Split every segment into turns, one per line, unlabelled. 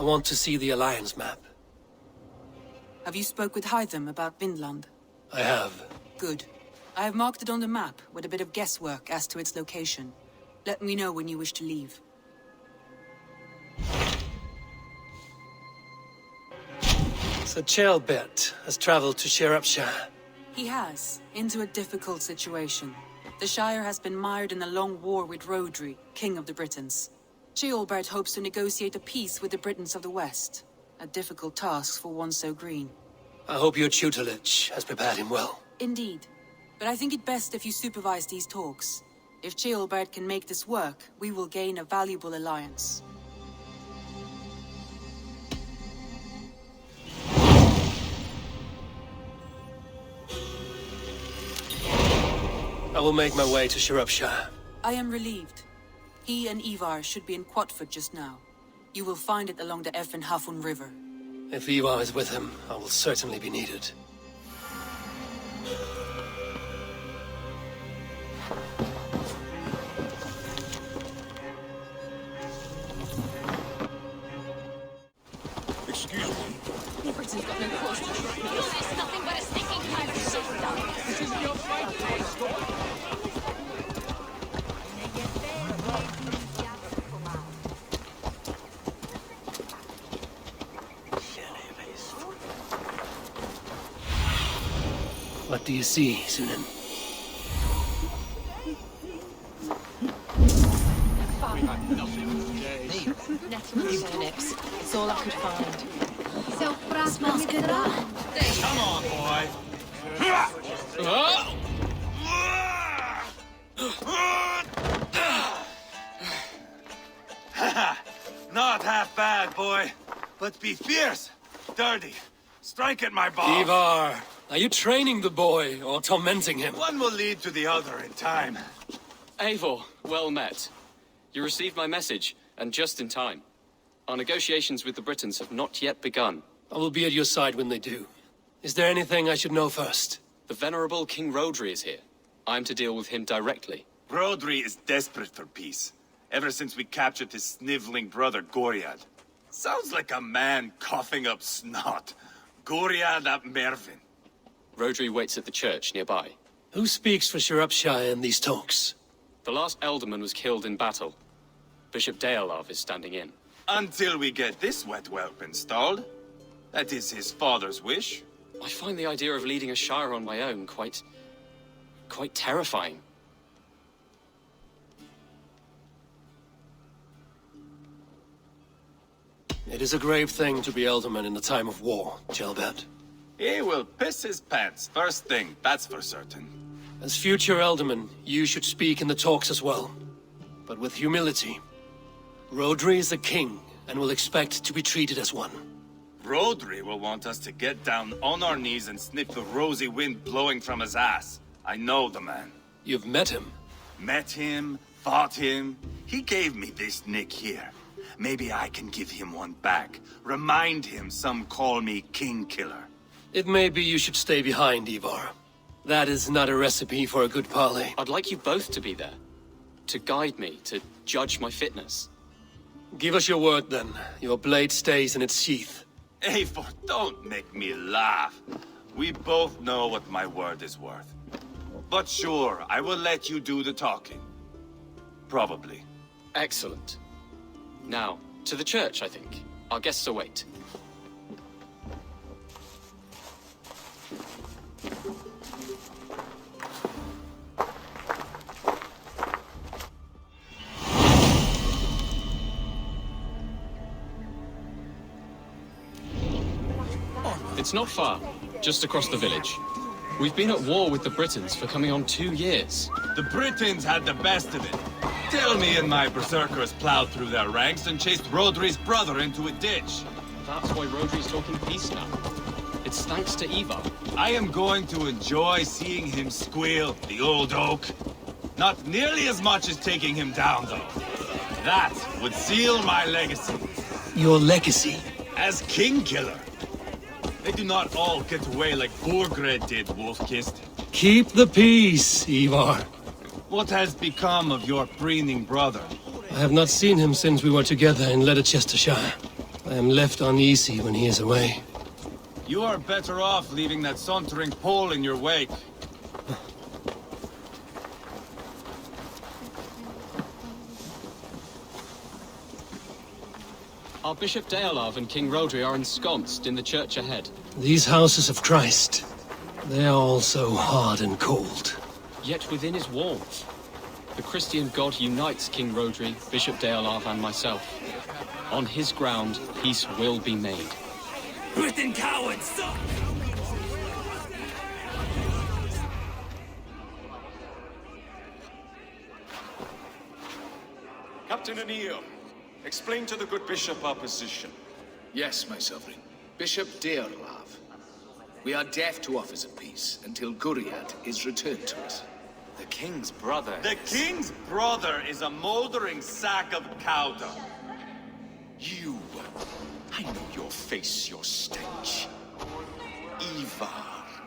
want to see the Alliance map.
Have you spoke with Hytham about Vinland?
I have.
Good. I have marked it on the map, with a bit of guesswork as to its location. Let me know when you wish to leave.
So Ceolbert has traveled to Sciropescire.
He has, into a difficult situation. The Shire has been mired in a long war with Rhodri, King of the Britons. Ceolbert hopes to negotiate a peace with the Britons of the West. A difficult task for one so green.
I hope your tutelage has prepared him well.
Indeed. But I think it best if you supervise these talks. If Ceolbert can make this work, we will gain a valuable alliance.
I will make my way to Sciropescire.
I am relieved. He and Ivar should be in Quatford just now. You will find it along the Hafun River.
If Ivar is with him, I will certainly be needed.
Excuse me.
The Britons got no cause to try. It's nothing but a stinking pile of shit.
This isn't your fight. Stop.
What do you see, Sunan?
Nettle turnips. It's all I could find.
Smells good.
Come on, boy. Not half bad, boy. But be fierce, dirty. Strike at my balls.
Ivar, are you training the boy or tormenting him?
One will lead to the other in time.
Eivor, well met. You received my message, and just in time. Our negotiations with the Britons have not yet begun.
I will be at your side when they do. Is there anything I should know first?
The venerable King Rhodri is here. I'm to deal with him directly.
Rhodri is desperate for peace, ever since we captured his sniveling brother Goriad. Sounds like a man coughing up snot. Goriad ap Mervin.
Rhodri waits at the church nearby.
Who speaks for Sciropescire in these talks?
The last alderman was killed in battle. Bishop Dealav is standing in.
Until we get this wet whelp installed. That is his father's wish.
I find the idea of leading a shire on my own quite terrifying.
It is a grave thing to be alderman in a time of war, Ceolbert.
He will piss his pants, first thing, that's for certain.
As future alderman, you should speak in the talks as well. But with humility. Rhodri is a king, and will expect to be treated as one.
Rhodri will want us to get down on our knees and sniff the rosy wind blowing from his ass. I know the man.
You've met him.
Met him, fought him. He gave me this nick here. Maybe I can give him one back. Remind him some call me King Killer.
It may be you should stay behind, Ivar. That is not a recipe for a good parley.
I'd like you both to be there. To guide me, to judge my fitness.
Give us your word, then. Your blade stays in its sheath.
Eivor, don't make me laugh. We both know what my word is worth. But sure, I will let you do the talking. Probably.
Excellent. Now, to the church, I think. Our guests await. It's not far, just across the village. We've been at war with the Britons for coming on 2 years.
The Britons had the best of it. Tell me and my berserkers plowed through their ranks and chased Rhodri's brother into a ditch.
That's why Rhodri's talking peace now. It's thanks to Ivar.
I am going to enjoy seeing him squeal, the old oak. Not nearly as much as taking him down, though. That would seal my legacy.
Your legacy?
As King Killer. They do not all get away like Borgred did, Wolf-Kissed.
Keep the peace, Ivar.
What has become of your preening brother?
I have not seen him since we were together in Leicestershire. I I am left uneasy when he is away.
You are better off leaving that sauntering Pole in your wake.
Our Bishop Deolav and King Rodri are ensconced in the church ahead.
These houses of Christ, they are all so hard and cold.
Yet within his walls, the Christian God unites King Rodri, Bishop Deolav, and myself. On his ground, peace will be made.
Britain cowards, stop!
Captain Anil, explain to the good bishop our position.
Yes, my sovereign. Bishop Deolav. We are deaf to offers of peace until Guriad is returned to us.
The king's brother.
The king's brother is a moldering sack of cow dung.
You. I know your face, your stench. Ivar,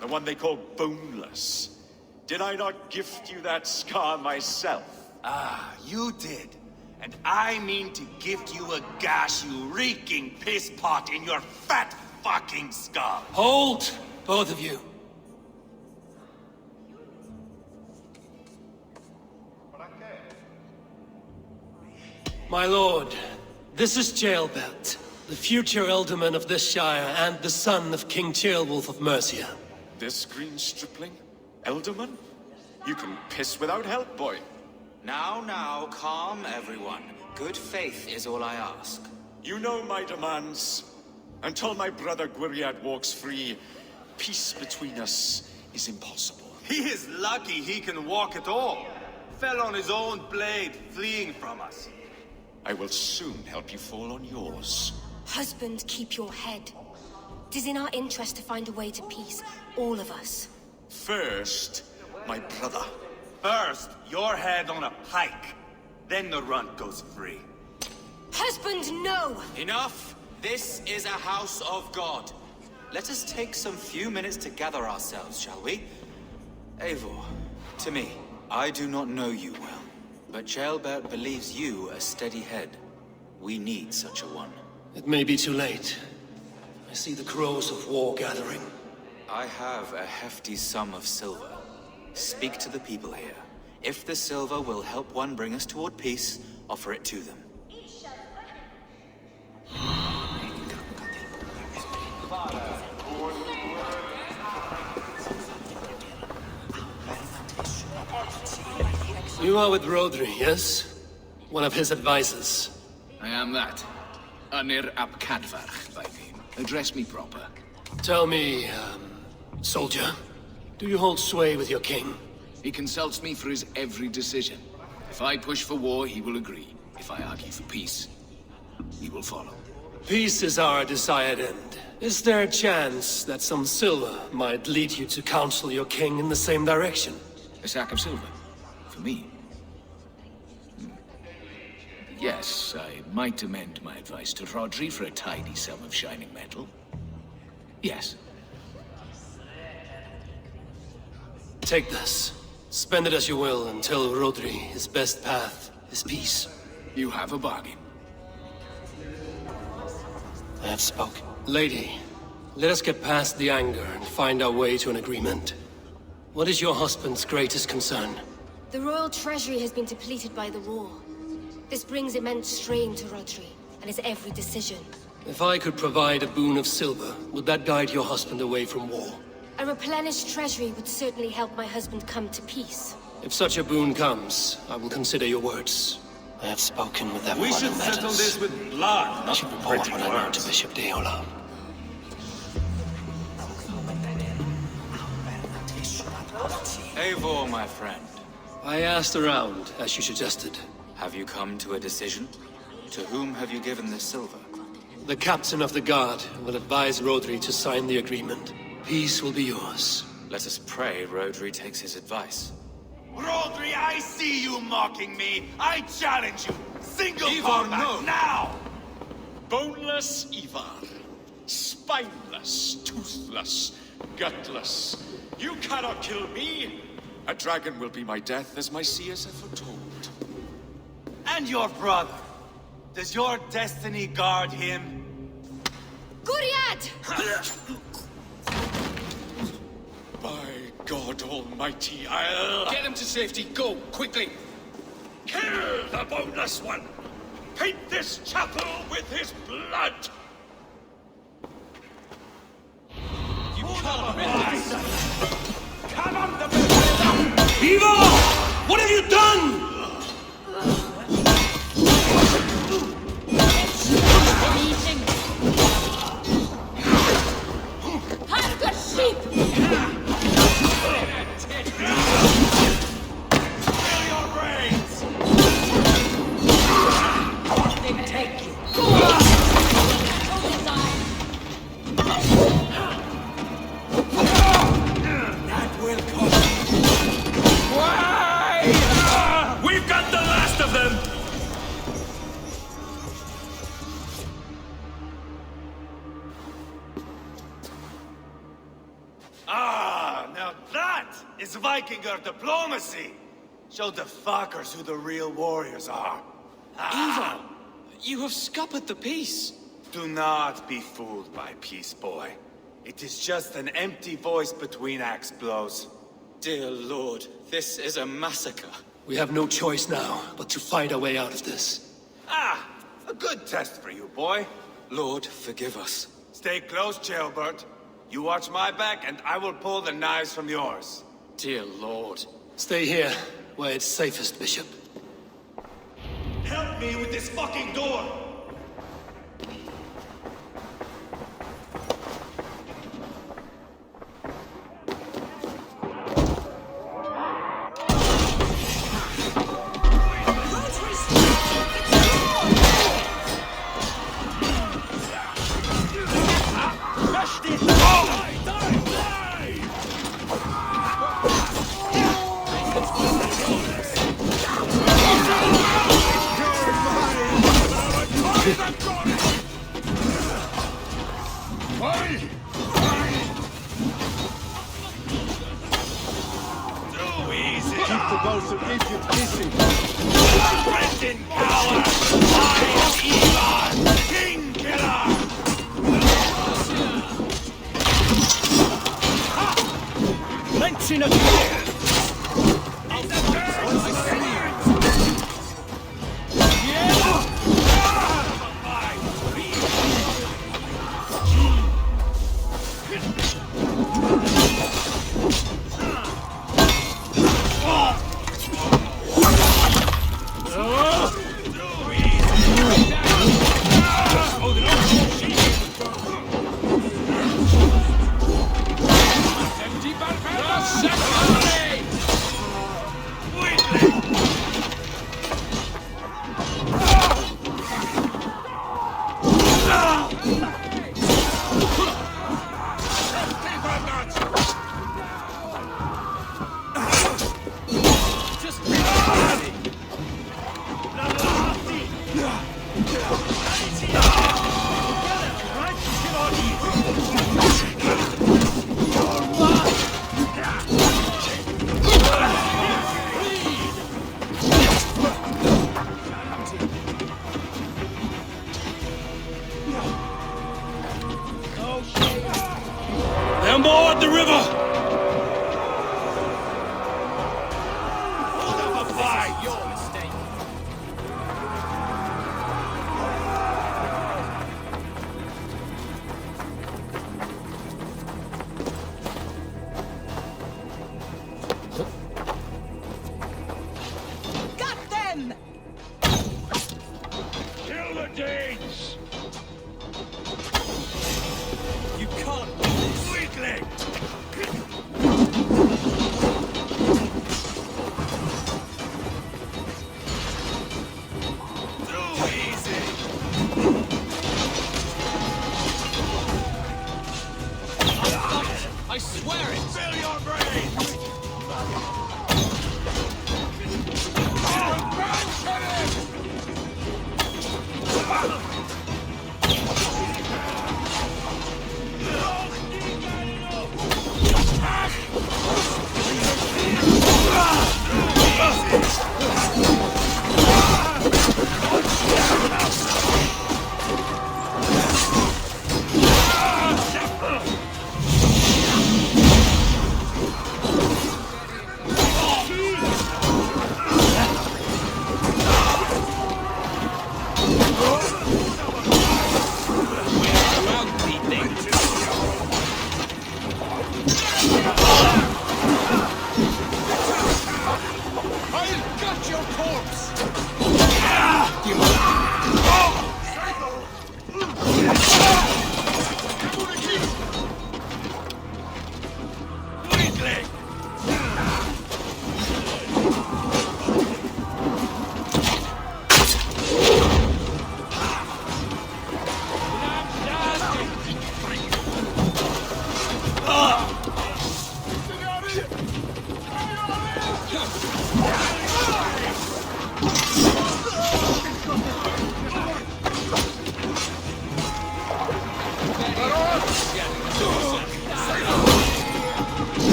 the one they call boneless. Did I not gift you that scar myself?
Ah, you did. And I mean to gift you a gash, you reeking piss pot in your fat fucking skull.
Hold, both of you. My lord, this is Jailbelt, the future Ealdorman of this Shire and the son of King Ceolwulf of Mercia.
This green stripling? Elderman? You can piss without help, boy.
Now, calm everyone. Good faith is all I ask.
You know my demands. Until my brother Gwiriad walks free, peace between us is impossible.
He is lucky he can walk at all. Fell on his own blade, fleeing from us.
I will soon help you fall on yours.
Husband, keep your head. It is in our interest to find a way to peace, all of us.
First, my brother.
First, your head on a pike. Then the runt goes free.
Husband, no!
Enough! This is a house of God. Let us take some few minutes to gather ourselves, shall we? Eivor, to me, I do not know you well, but Ceolbert believes you a steady head. We need such a one.
It may be too late. I see the crows of war gathering.
I have a hefty sum of silver. Speak to the people here. If the silver will help one bring us toward peace, offer it to them.
You are with Rodri, yes? One of his advisors.
I am that. Anir ap Cadfarch, by name. Address me proper.
Tell me, soldier, do you hold sway with your king?
He consults me for his every decision. If I push for war, he will agree. If I argue for peace, he will follow.
Peace is our desired end. Is there a chance that some silver might lead you to counsel your king in the same direction?
A sack of silver? For me? Yes, I might amend my advice to Rodri for a tidy sum of shining metal. Yes.
Take this. Spend it as you will until Rodri, his best path, is peace.
You have a bargain.
I have spoken. Lady, let us get past the anger and find our way to an agreement. What is your husband's greatest concern?
The royal treasury has been depleted by the war. This brings immense strain to Rodri, and his every decision.
If I could provide a boon of silver, would that guide your husband away from war?
A replenished treasury would certainly help my husband come to peace.
If such a boon comes, I will consider your words. I have spoken with everyone
We should
who
settle
matters.
this with blood,
I
not
should report
pretty
what I know
words.
to Bishop Deolav.
Eivor, my friend.
I asked around, as you suggested.
Have you come to a decision? To whom have you given this silver?
The captain of the guard will advise Rodri to sign the agreement. Peace will be yours.
Let us pray Rodri takes his advice.
Rodri, I see you mocking me. I challenge you. Single
Ivar,
combat,
no.
now!
Boneless Ivar. Spineless, toothless, gutless. You cannot kill me. A dragon will be my death, as my seers have foretold.
And your brother. Does your destiny guard him?
By God Almighty, I'll...
Get him to safety. Go, quickly.
Kill the boneless one! Paint this chapel with his blood!
You can't
Come on, the best!
Eva! What have you done?
I've got sheep!
Kill your brains!
They take you. Go on! Totally die.
That will cost. Why? We've got the last of them! Ah, now that is Vikinger diplomacy! Show the fuckers who the real warriors are.
Eva! You have scuppered the peace.
Do not be fooled by peace, boy. It is just an empty voice between axe blows.
Dear Lord, this is a massacre.
We have no choice now but to find our way out of this.
Ah, a good test for you, boy.
Lord, forgive us.
Stay close, Jailbird. You watch my back, and I will pull the knives from yours.
Dear Lord.
Stay here, where it's safest, Bishop.
Help me with this fucking door!
They're more at the river!
Hold up a fight! Your mistake.
Got them!
Kill the Danes!
You can't do this.
Weakling!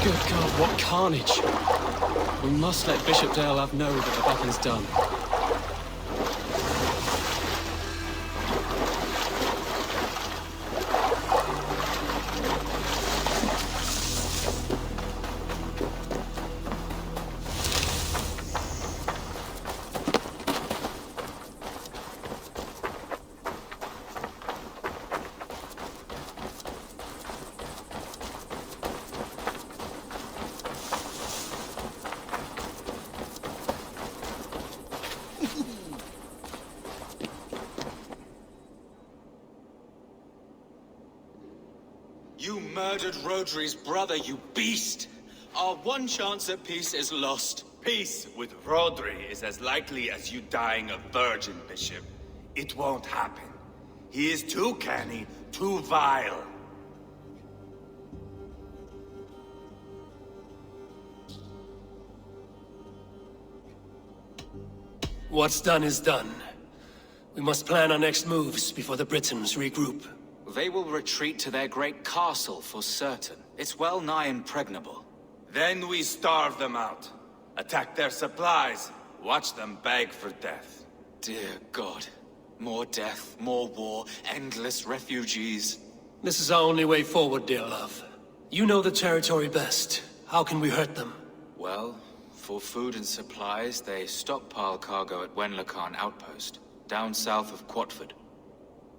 Good God, what carnage! We must let Bishop Deolav know that the battle's done.
You murdered Rodri's brother, you beast! Our one chance at peace is lost.
Peace with Rodri is as likely as you dying a virgin, Bishop. It won't happen. He is too canny, too vile.
What's done is done. We must plan our next moves before the Britons regroup.
They will retreat to their great castle for certain. It's well nigh impregnable.
Then we starve them out. Attack their supplies. Watch them beg for death.
Dear God. More death, more war, endless refugees.
This is our only way forward, dear love. You know the territory best. How can we hurt them?
Well, for food and supplies, they stockpile cargo at Wenlocan outpost, down south of Quatford.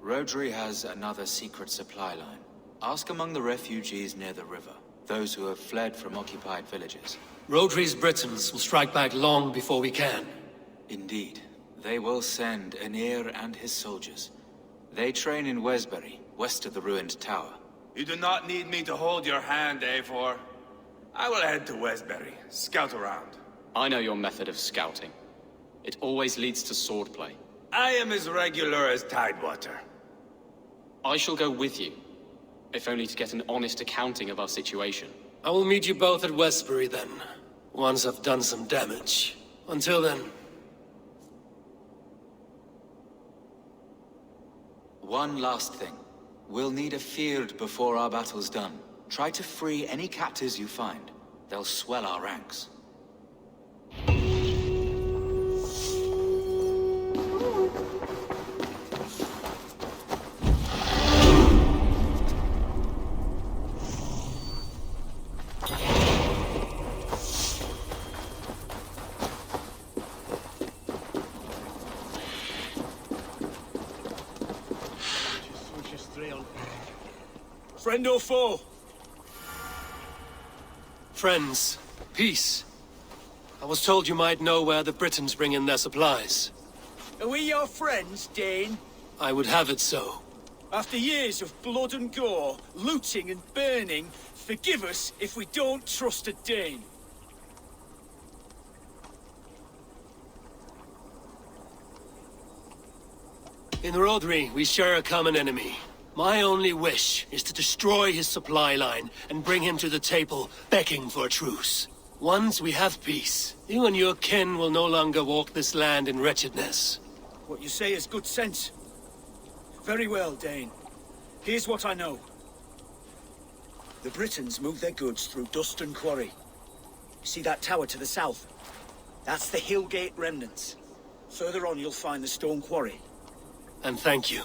Rodri has another secret supply line. Ask among the refugees near the river, those who have fled from occupied villages.
Rodri's Britons will strike back long before we can.
Indeed. They will send Aenir and his soldiers. They train in Wesbury, west of the ruined tower.
You do not need me to hold your hand, Eivor. I will head to Wesbury, scout around.
I know your method of scouting. It always leads to swordplay.
I am as regular as Tidewater.
I shall go with you, if only to get an honest accounting of our situation.
I will meet you both at Westbury then, once I've done some damage. Until then...
One last thing. We'll need a field before our battle's done. Try to free any captives you find. They'll swell our ranks.
Friend or foe?
Friends. Peace. I was told you might know where the Britons bring in their supplies.
Are we your friends, Dane?
I would have it so.
After years of blood and gore, looting and burning, forgive us if we don't trust a Dane.
In Rodri, we share a common enemy. My only wish is to destroy his supply line and bring him to the table, begging for a truce. Once we have peace, you and your kin will no longer walk this land in wretchedness.
What you say is good sense. Very well, Dane. Here's what I know. The Britons move their goods through Duston Quarry. See that tower to the south? That's the Hillgate remnants. Further on, you'll find the stone quarry.
And thank you.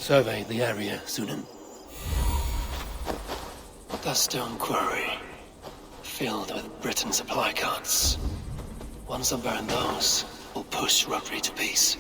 Survey the area, Sunan. Duststone quarry, filled with Britain supply carts. Once I burn those, we'll push Rhodri to peace.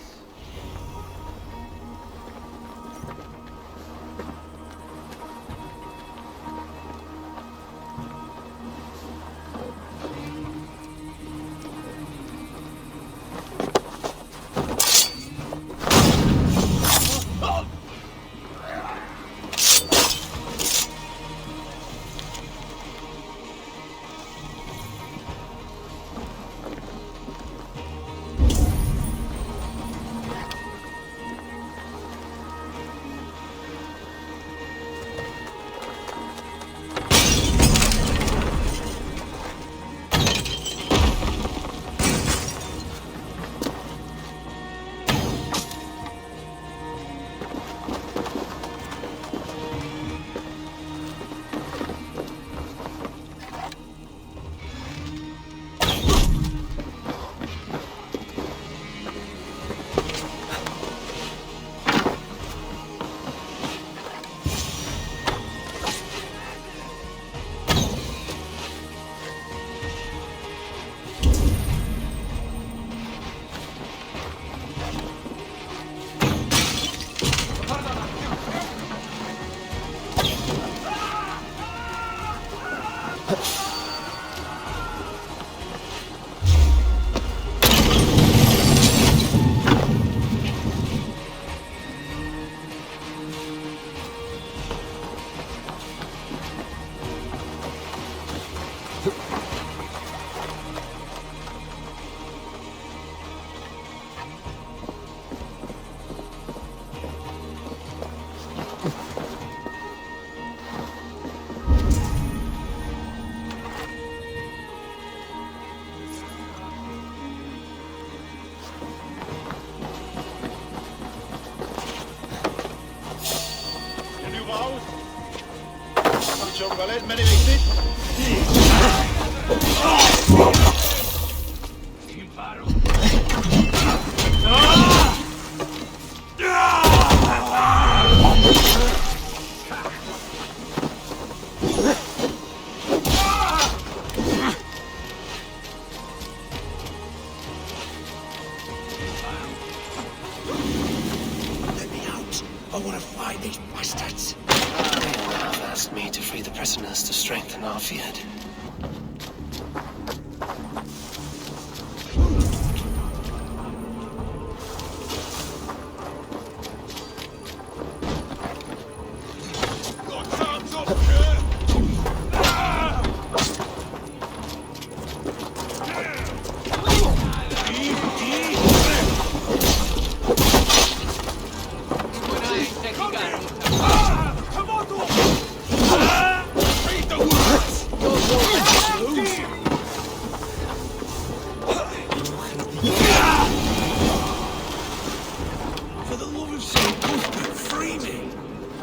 I want to find these bastards. They have asked me to free the prisoners to strengthen our field.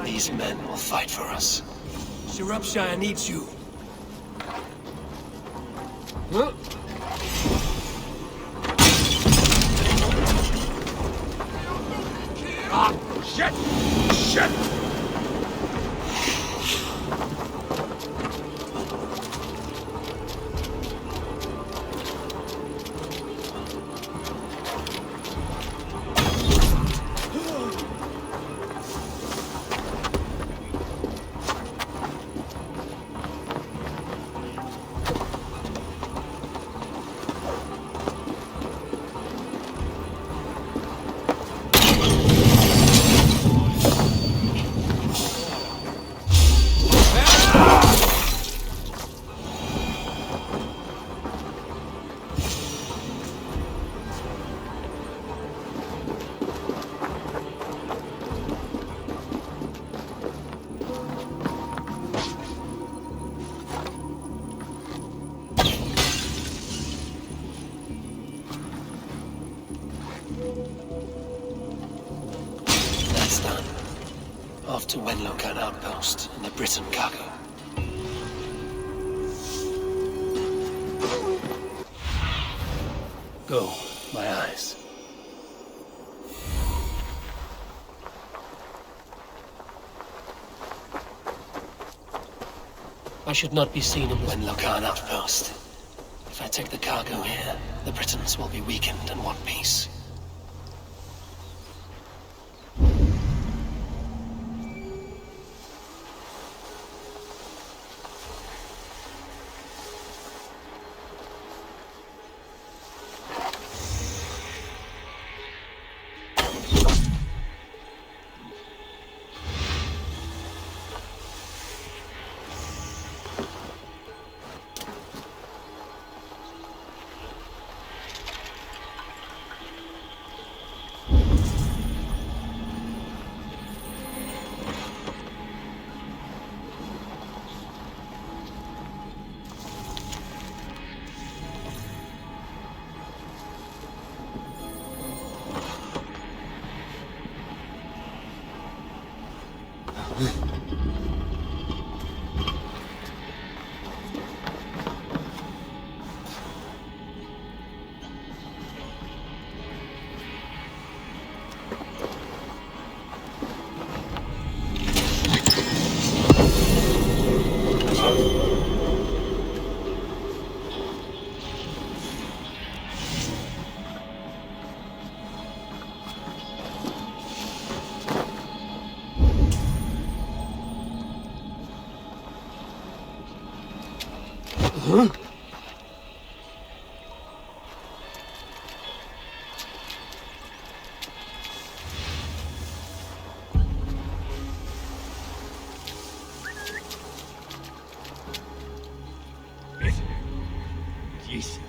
These men will fight for us.
Sciropescire needs you.
Huh?
Ah! Shit! Shit!
That's done. Off to Wenlocan outpost in the Britain cargo. Go, my eyes. I should not be seen in Wenlocan outpost. If I take the cargo here, the Britons will be weakened and want peace. Huh?
Yes.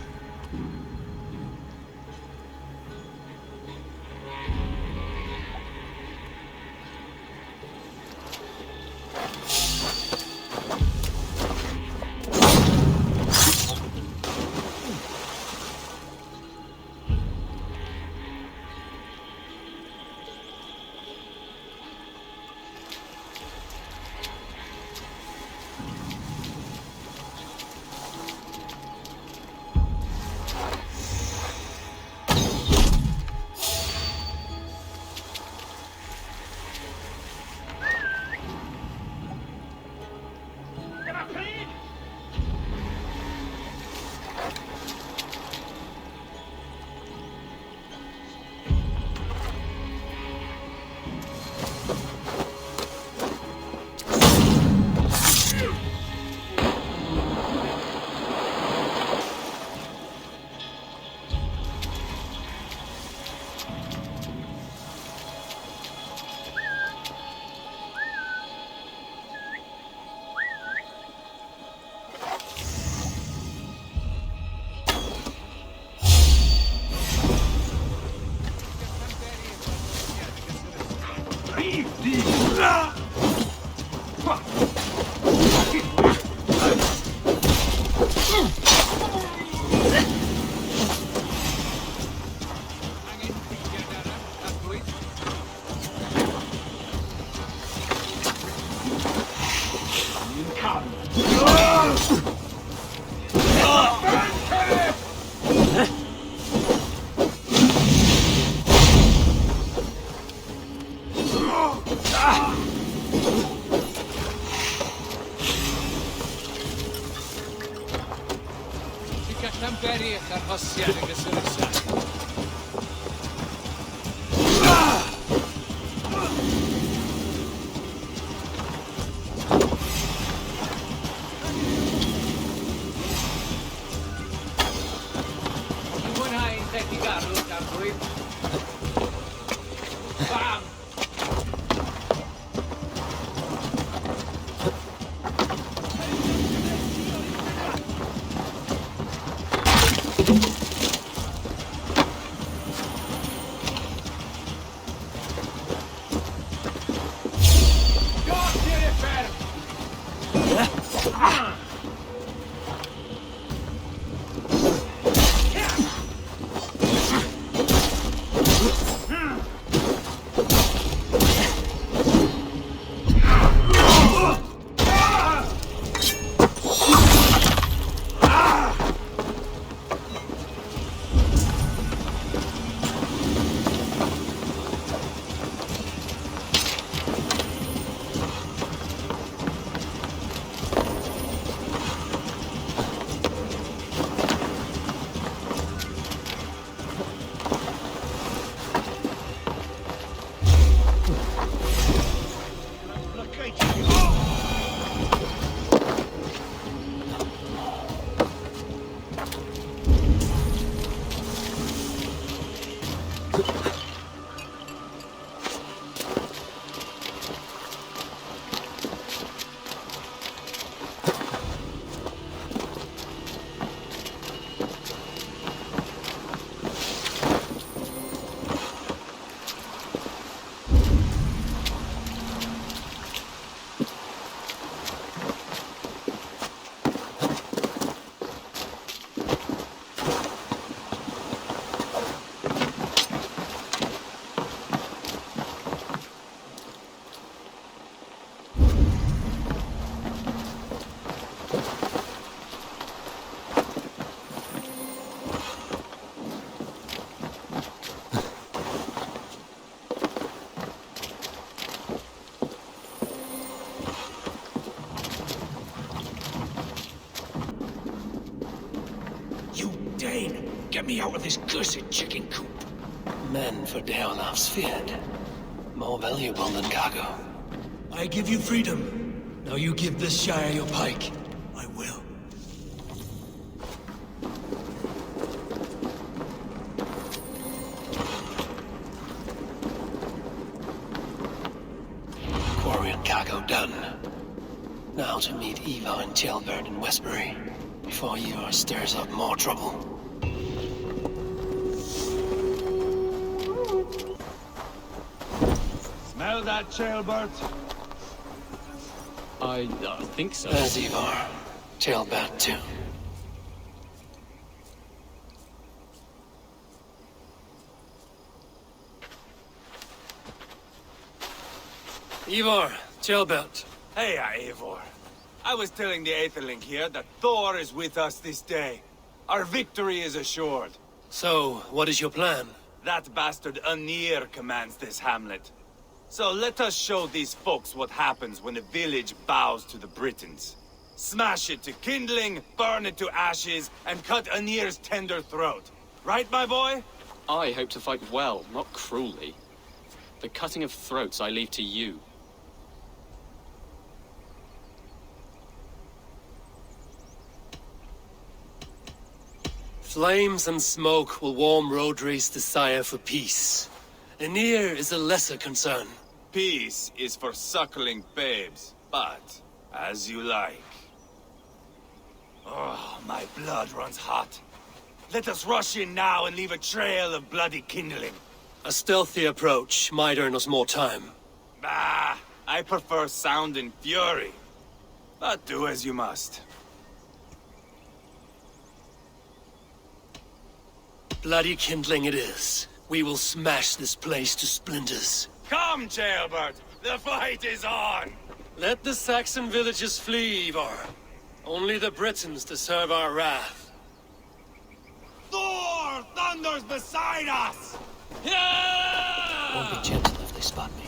Get me out of this cursed chicken coop.
Men for Deolaf's feared. More valuable than cargo.
I give you freedom. Now you give this Shire your pike. I will.
Quarry and cargo done. Now to meet Ivar and Tjelbert in Westbury, before Ivar stirs up more trouble.
Smell that, Tjelbert?
I think so.
There's Ivar. Tjelbert too. Ivar, Tjelbert.
Hey, Eivor. I was telling the Aetherling here that Thor is with us this day. Our victory is assured.
So, what is your plan?
That bastard Anir commands this hamlet. So let us show these folks what happens when a village bows to the Britons. Smash it to kindling, burn it to ashes, and cut Anir's tender throat. Right, my boy?
I hope to fight well, not cruelly. The cutting of throats I leave to you.
Flames and smoke will warm Rodri's desire for peace. Anir is a lesser concern.
Peace is for suckling babes, but as you like. Oh, my blood runs hot. Let us rush in now and leave a trail of bloody kindling.
A stealthy approach might earn us more time.
Bah, I prefer sound and fury. But do as you must.
Bloody kindling it is. We will smash this place to splinters.
Come, Tjelbert! The fight is on!
Let the Saxon villages flee, Ivar. Only the Britons deserve our wrath.
Thor thunders beside us!
Won't be gentle if they spot me.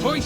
point!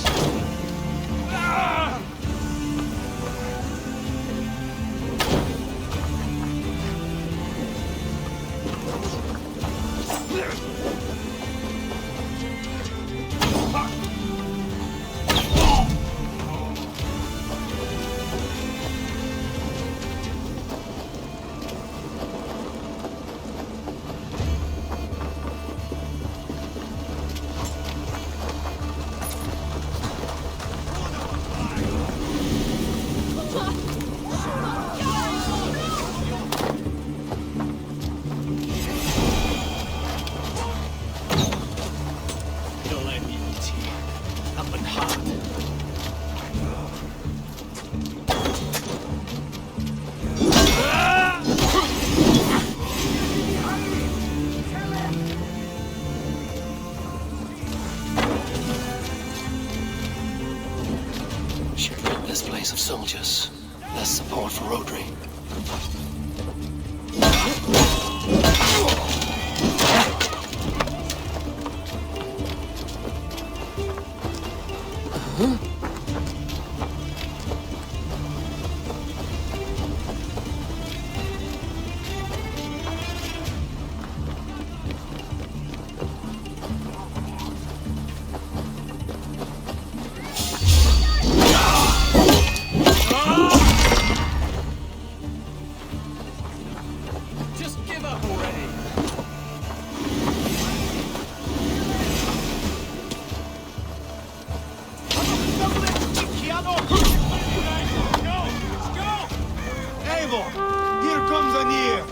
This place of soldiers. Less support for Rodri.
Here comes Anir!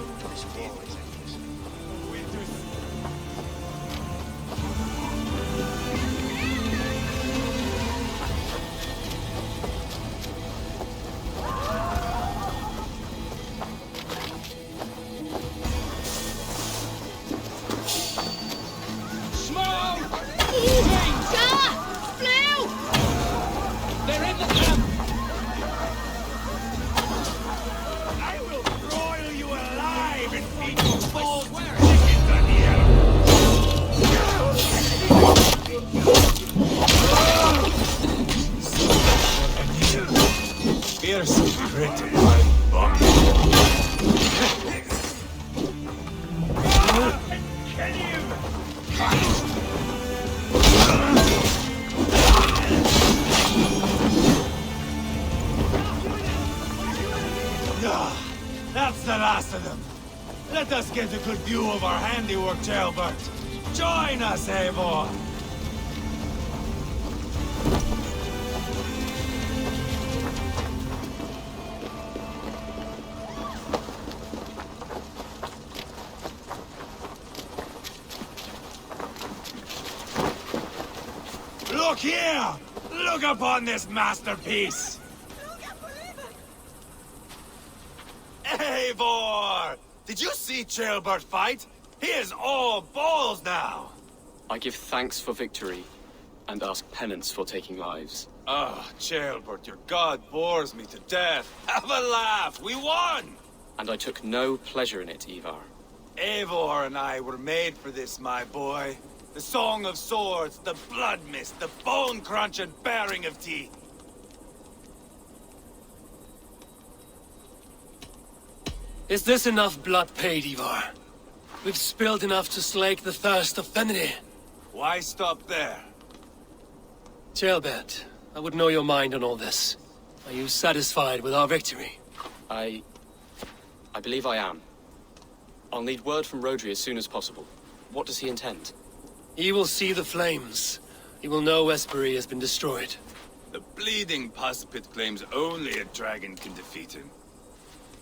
They're in the camp!
Fierce grit. That's the last of them. Let us get a good view of our handiwork, Jailbert. Join us, Eivor! Look here! Look upon this masterpiece! Eivor! Did you see Jailbert fight? He is all balls now!
I give thanks for victory, and ask penance for taking lives.
Ah, Jailbert, your god bores me to death. Have a laugh! We won!
And I took no pleasure in it, Ivar.
Eivor and I were made for this, my boy. The song of swords, the blood mist, the bone crunch and baring of teeth.
Is this enough blood paid, Ivar? We've spilled enough to slake the thirst of Fenrir.
Why stop there?
Jailbert, I would know your mind on all this. Are you satisfied with our victory?
I believe I am. I'll need word from Rodri as soon as possible. What does he intend?
He will see the flames. He will know Espery has been destroyed.
The bleeding pus pit claims only a dragon can defeat him.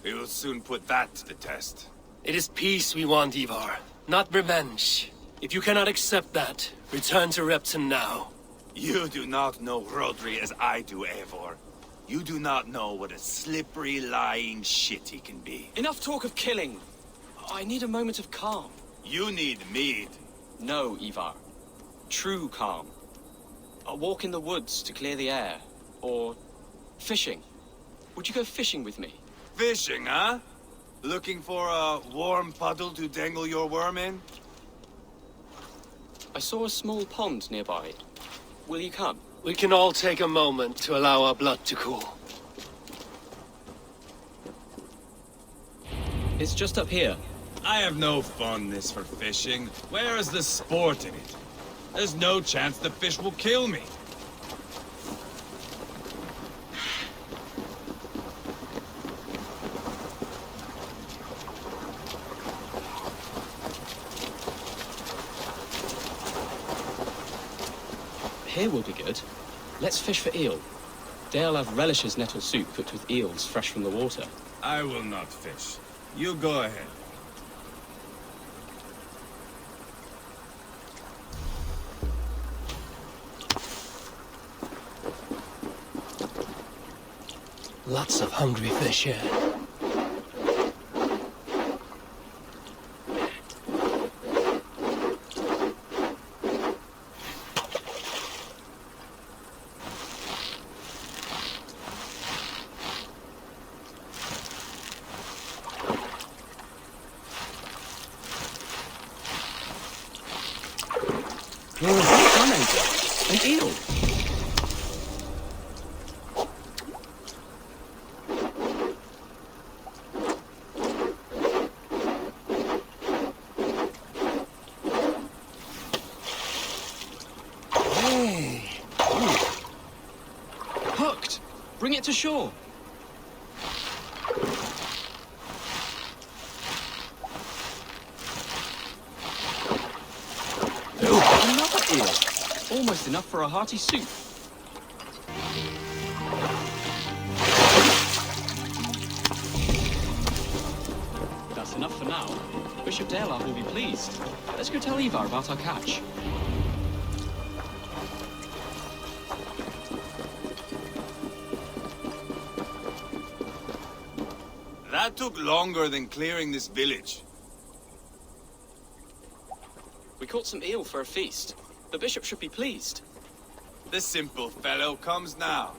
We will soon put that to the test.
It is peace we want, Ivar, not revenge. If you cannot accept that, return to Repton now.
You do not know Rodri as I do, Eivor. You do not know what a slippery, lying shit he can be.
Enough talk of killing. I need a moment of calm.
You need mead.
No, Ivar. True calm. A walk in the woods to clear the air. Or fishing. Would you go fishing with me?
Fishing, huh? Looking for a warm puddle to dangle your worm in?
I saw a small pond nearby. Will you come?
We can all take a moment to allow our blood to cool.
It's just up here.
I have no fondness for fishing. Where is the sport in it? There's no chance the fish will kill me.
Here will be good. Let's fish for eel. Dale have relishes nettle soup cooked with eels fresh from the water.
I will not fish. You go ahead.
Lots of hungry fish here.
An eel! Hey! Hooked! Bring it to shore! Another eel! Almost enough for a hearty soup. That's enough for now. Bishop Dale will be pleased. Let's go tell Ivar about our catch.
That took longer than clearing this village.
We caught some eel for a feast. The bishop should be pleased.
The simple fellow comes now.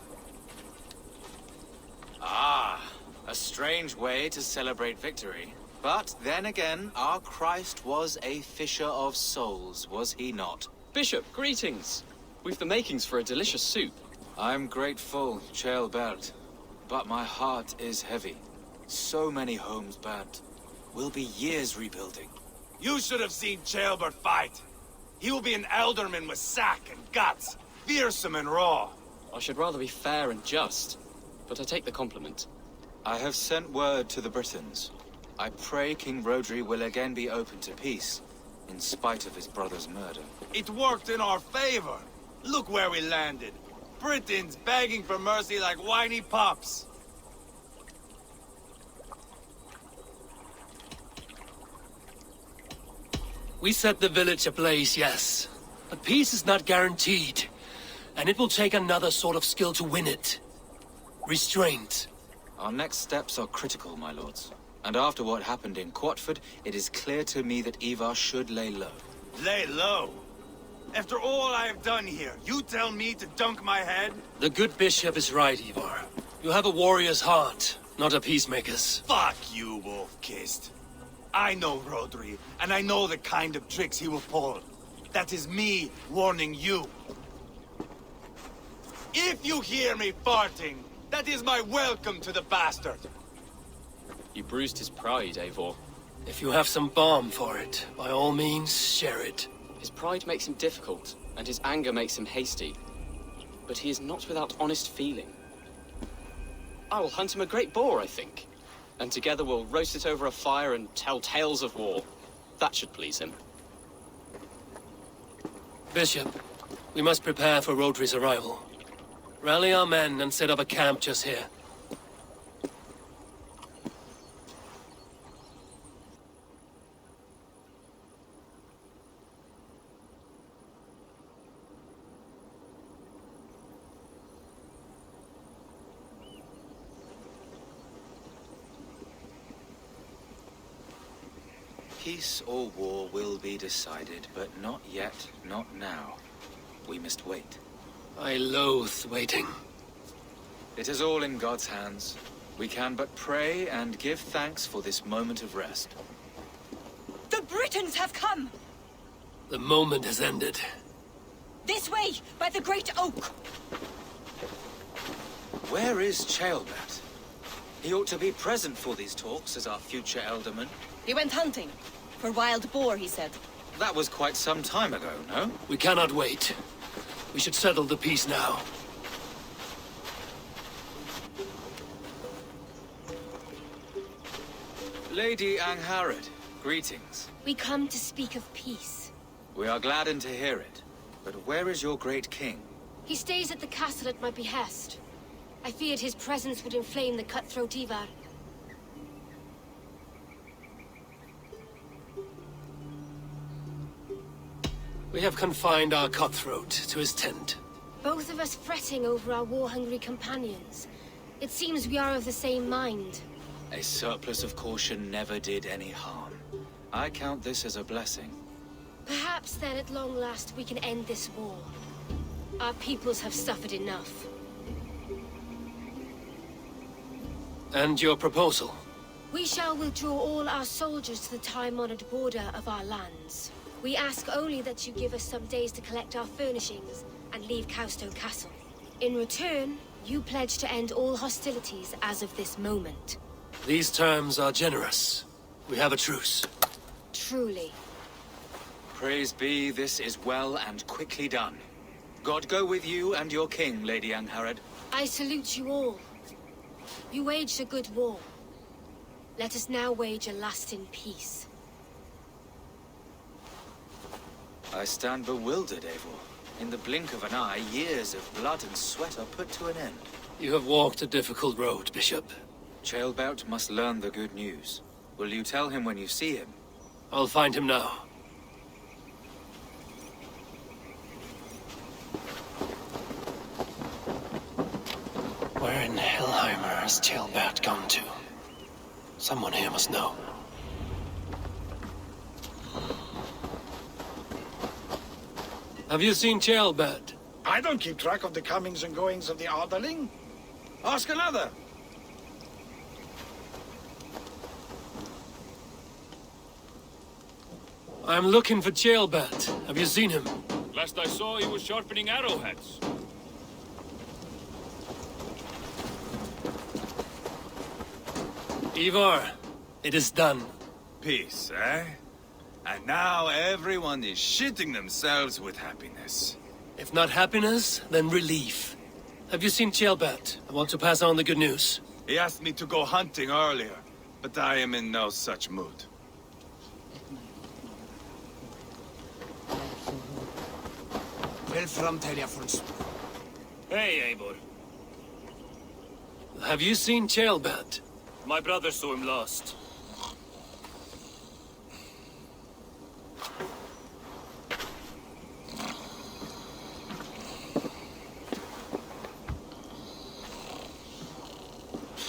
Ah, a strange way to celebrate victory. But then again, our Christ was a fisher of souls, was he not?
Bishop, greetings. We've the makings for a delicious soup.
I'm grateful, Ceolbert, but my heart is heavy. So many homes burnt. We'll be years rebuilding.
You should have seen Ceolbert fight. He will be an alderman with sack and guts, fearsome and raw.
I should rather be fair and just, but I take the compliment.
I have sent word to the Britons. I pray King Rodri will again be open to peace, in spite of his brother's murder.
It worked in our favor. Look where we landed. Britons begging for mercy like whiny pups.
We set the village ablaze, yes. But peace is not guaranteed. And it will take another sort of skill to win it. Restraint.
Our next steps are critical, my lords. And after what happened in Quatford, it is clear to me that Ivar should lay low.
Lay low? After all I have done here, you tell me to dunk my head?
The good bishop is right, Ivar. You have a warrior's heart, not a peacemaker's.
Fuck you, Wolf-Kissed. I know Rodri, and I know the kind of tricks he will pull. That is me warning you. If you hear me farting, that is my welcome to the bastard.
You bruised his pride, Eivor.
If you have some balm for it, by all means, share it.
His pride makes him difficult, and his anger makes him hasty. But he is not without honest feeling. I will hunt him a great boar, I think. And together we'll roast it over a fire and tell tales of war. That should please him.
Bishop, we must prepare for Rodri's arrival. Rally our men and set up a camp just here.
Peace or war will be decided, but not yet, not now. We must wait.
I loathe waiting.
It is all in God's hands. We can but pray and give thanks for this moment of rest.
The Britons have come!
The moment has ended.
This way, by the great oak!
Where is Ceolbert? He ought to be present for these talks as our future Elderman.
He went hunting. For wild boar, he said.
That was quite some time ago, no?
We cannot wait. We should settle the peace now.
Lady Angharad, greetings.
We come to speak of peace.
We are gladdened to hear it. But where is your great king?
He stays at the castle at my behest. I feared his presence would inflame the cutthroat Ivar.
We have confined our cutthroat to his tent.
Both of us fretting over our war-hungry companions. It seems we are of the same mind.
A surplus of caution never did any harm. I count this as a blessing.
Perhaps then at long last we can end this war. Our peoples have suffered enough.
And your proposal?
We shall withdraw all our soldiers to the time-honored border of our lands. We ask only that you give us some days to collect our furnishings and leave Cowstone Castle. In return, you pledge to end all hostilities as of this moment.
These terms are generous. We have a truce.
Truly.
Praise be, this is well and quickly done. God go with you and your king, Lady Angharad.
I salute you all. You waged a good war. Let us now wage a lasting peace.
I stand bewildered, Eivor. In the blink of an eye, years of blood and sweat are put to an end.
You have walked a difficult road, Bishop.
Ceolbert must learn the good news. Will you tell him when you see him?
I'll find him now. Where in Hellheimer has Ceolbert gone to? Someone here must know. Have you seen Ceolbert?
I don't keep track of the comings and goings of the Arderling. Ask another.
I'm looking for Ceolbert. Have you seen him?
Last I saw, he was sharpening arrowheads.
Ivar, it is done.
Peace, eh? And now everyone is shitting themselves with happiness.
If not happiness, then relief. Have you seen Ceolbert? I want to pass on the good news.
He asked me to go hunting earlier, but I am in no such mood.
Hey, Eivor.
Have you seen Ceolbert?
My brother saw him last.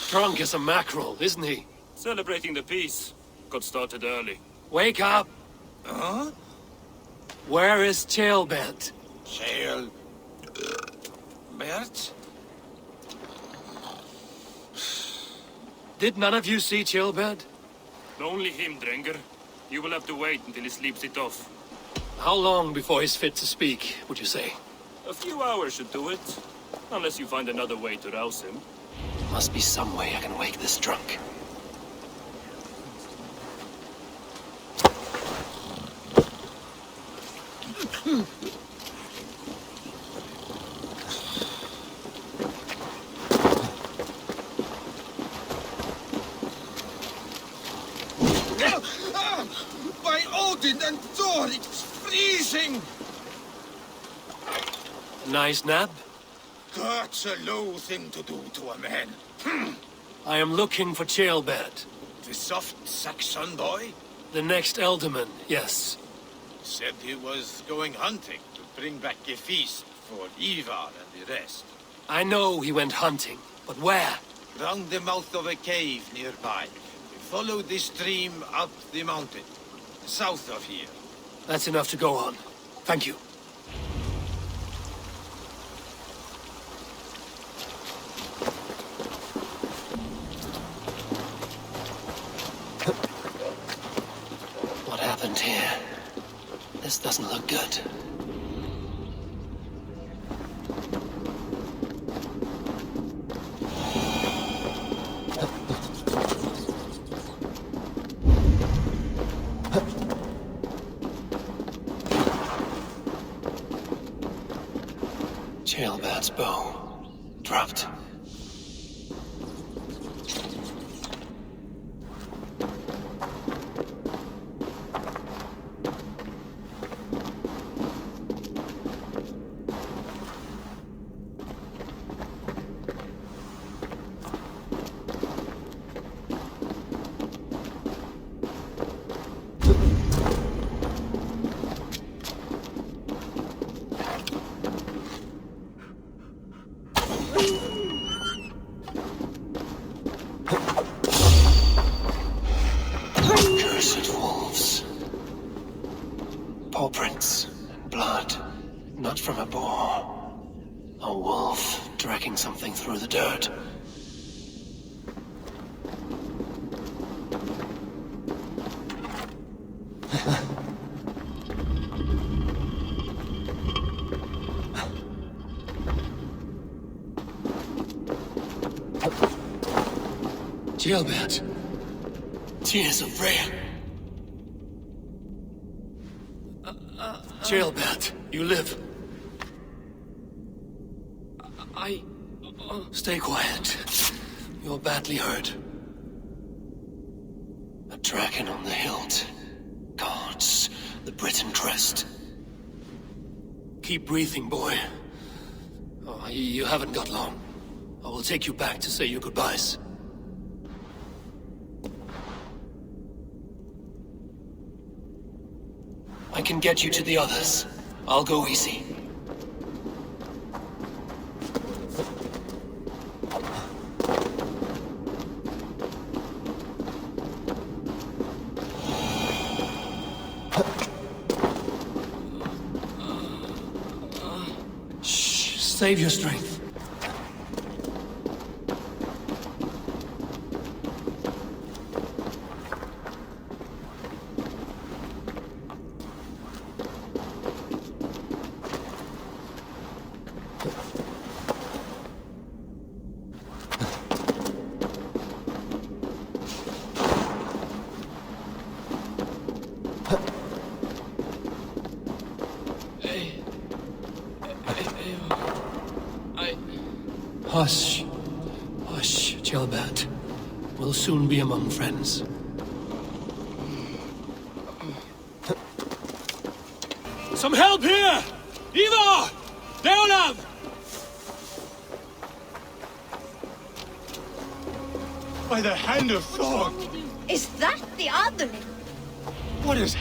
Drunk as a mackerel, isn't he?
Celebrating the peace. Got started early.
Wake up!
Huh?
Where is Ceolbert?
Bert?
Did none of you see Ceolbert?
Only him, Drenger. You will have to wait until he sleeps it off.
How long before he's fit to speak, would you say?
A few hours should do it. Unless you find another way to rouse him.
Must be some way I can wake this drunk.
By Odin and Thor, it's freezing!
Nice nap?
That's a low thing to do to a man.
I am looking for Ceolbert.
The soft Saxon boy?
The next Elderman, yes.
Said he was going hunting to bring back a feast for Ivar and the rest.
I know he went hunting, but where?
Round the mouth of a cave nearby. Follow the stream up the mountain, south of here.
That's enough to go on. Thank you. What happened here? This doesn't look good. Jailbird's bow. Dropped. Cursed wolves. Paw prints and blood. Not from a boar. A wolf dragging something through the dirt. Jailbird. Tears of Freya. Jailbird, you live. Stay quiet. You're badly hurt. A dragon on the hilt. Guards the Briton crest. Keep breathing, boy. Oh, you haven't got long. I will take you back to say your goodbyes. I can get you to the others. I'll go easy. Shh, save your strength. Hush. Hush, Jailbird. We'll soon be among friends. Some help here! Ivar! Deolav!
By the hand of Thor!
Is that the other?
What is...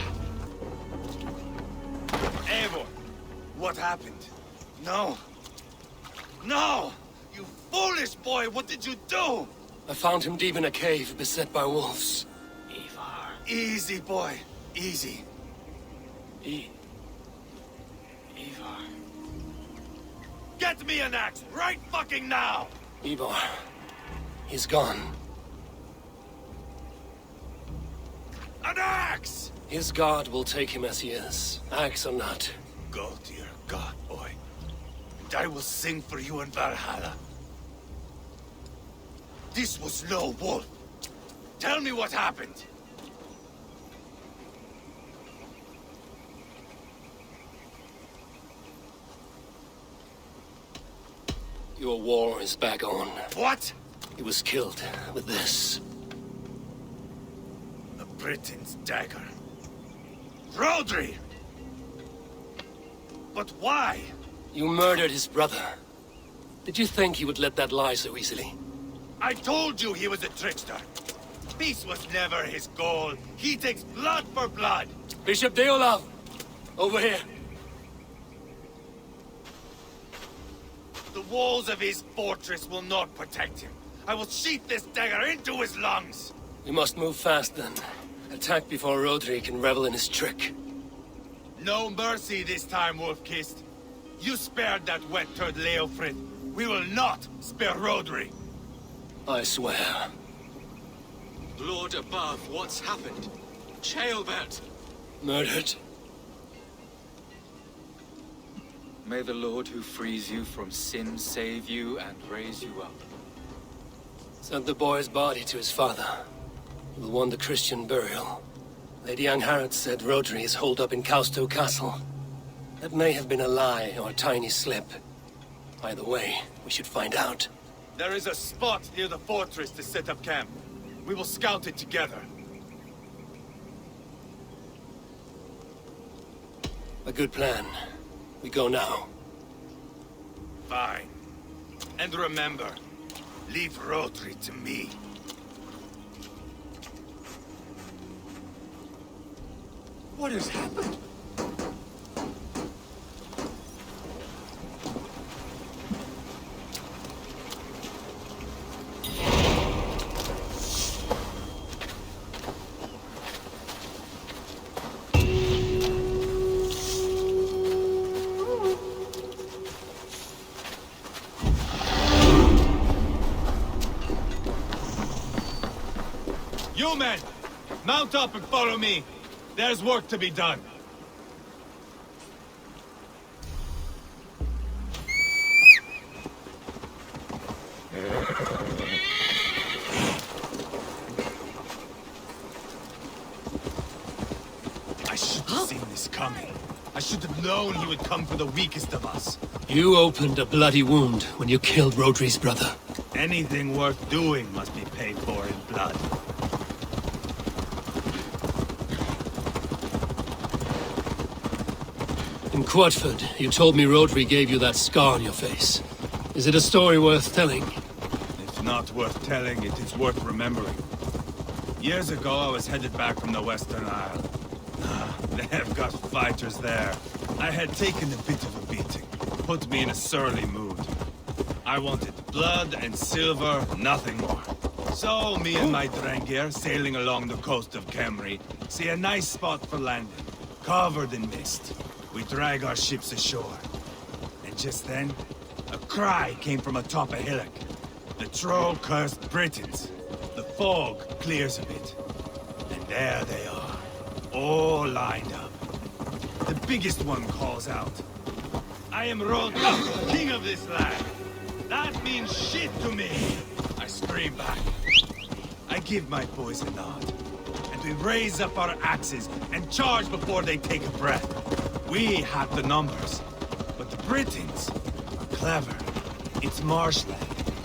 Eivor, what happened? No. No! You foolish boy, what did you do?
I found him deep in a cave, beset by wolves.
Ivar. Easy, boy. Easy. Ivar. Get me an axe, right fucking now!
Ivar. He's gone.
An axe!
His god will take him as he is, axe or not.
Go to your god, boy. And I will sing for you in Valhalla. This was no wolf. Tell me what happened.
Your war is back on.
What?
He was killed with this.
The Briton's dagger. Rodri! But why?
You murdered his brother. Did you think he would let that lie so easily?
I told you he was a trickster. Peace was never his goal. He takes blood for blood.
Bishop Deolav! Over here.
The walls of his fortress will not protect him. I will sheath this dagger into his lungs.
We must move fast then. Attack before Rodri can revel in his trick.
No mercy this time, Wolf-Kissed. You spared that wet turd Leofrid. We will not spare Rodri.
I swear.
Lord above, what's happened? Jailbird!
Murdered.
May the Lord who frees you from sin save you and raise you up.
Sent the boy's body to his father. He will want the Christian burial. Lady Angharad said Rodri is holed up in Causto Castle. That may have been a lie or a tiny slip. Either way, we should find out.
There is a spot near the fortress to set up camp. We will scout it together.
A good plan. We go now.
Fine. And remember, leave Rotary to me.
What has happened?
You men! Mount up and follow me! There's work to be done. I should have seen this coming. I should have known he would come for the weakest of us.
You opened a bloody wound when you killed Rotary's brother.
Anything worth doing must be paid for in blood.
In Quadford, you told me Rotary gave you that scar on your face. Is it a story worth telling?
If not worth telling, it is worth remembering. Years ago, I was headed back from the Western Isle. They have got fighters there. I had taken a bit of a beating. Put me in a surly mood. I wanted blood and silver, nothing more. So, me and my Drengir, sailing along the coast of Kemri, see a nice spot for landing, covered in mist. We drag our ships ashore. And just then, a cry came from atop a hillock. The troll-cursed Britons. The fog clears a bit. And there they are, all lined up. The biggest one calls out, "I am Rodolfo, king of this land. That means shit to me!" I scream back. I give my boys a nod. And we raise up our axes and charge before they take a breath. We have the numbers, but the Britons are clever. It's marshland.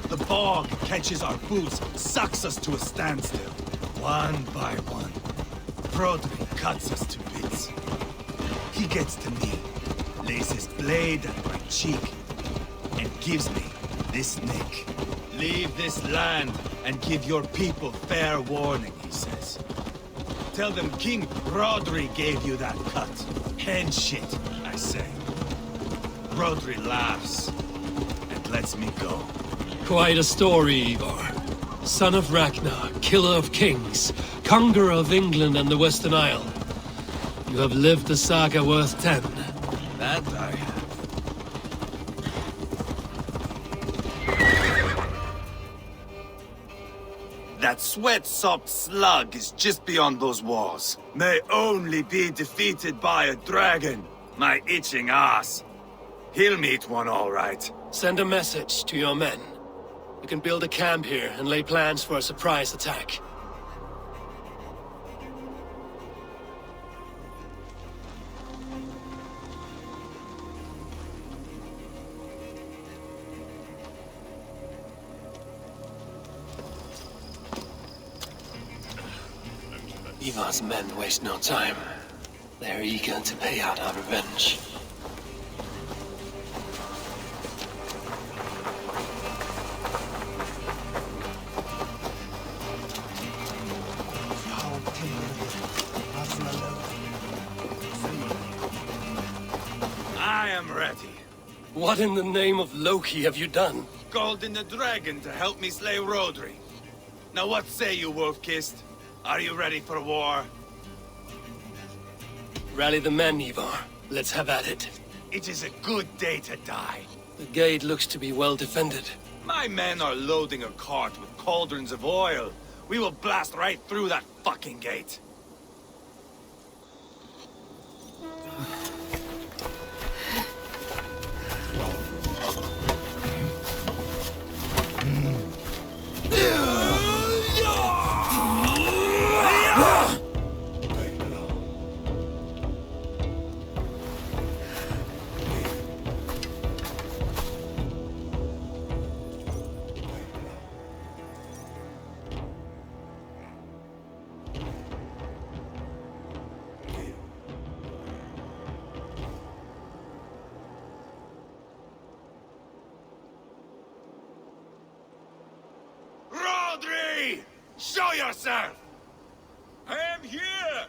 The bog catches our boots, sucks us to a standstill. One by one, Roderick cuts us to bits. He gets to me, lays his blade at my cheek, and gives me this nick. Leave this land and give your people fair warning, he says. Tell them King Rodri gave you that cut. Hen shit, I say. Rodri laughs and lets me go.
Quite a story, Ivar. Son of Ragnar, killer of kings, conqueror of England and the Western Isle. You have lived the saga worth 10.
That I have. That sweat-sopped slug is just beyond those walls. May only be defeated by a dragon. My itching ass. He'll meet one all right.
Send a message to your men. You can build a camp here and lay plans for a surprise attack. Ivar's men waste no time. They're eager to pay out our revenge.
I am ready.
What in the name of Loki have you done?
Called in the dragon to help me slay Rodri. Now what say you, Wolf-Kissed? Are you ready for war?
Rally the men, Ivar. Let's have at it.
It is a good day to die.
The gate looks to be well defended.
My men are loading a cart with cauldrons of oil. We will blast right through that fucking gate. Show yourself!
I am here,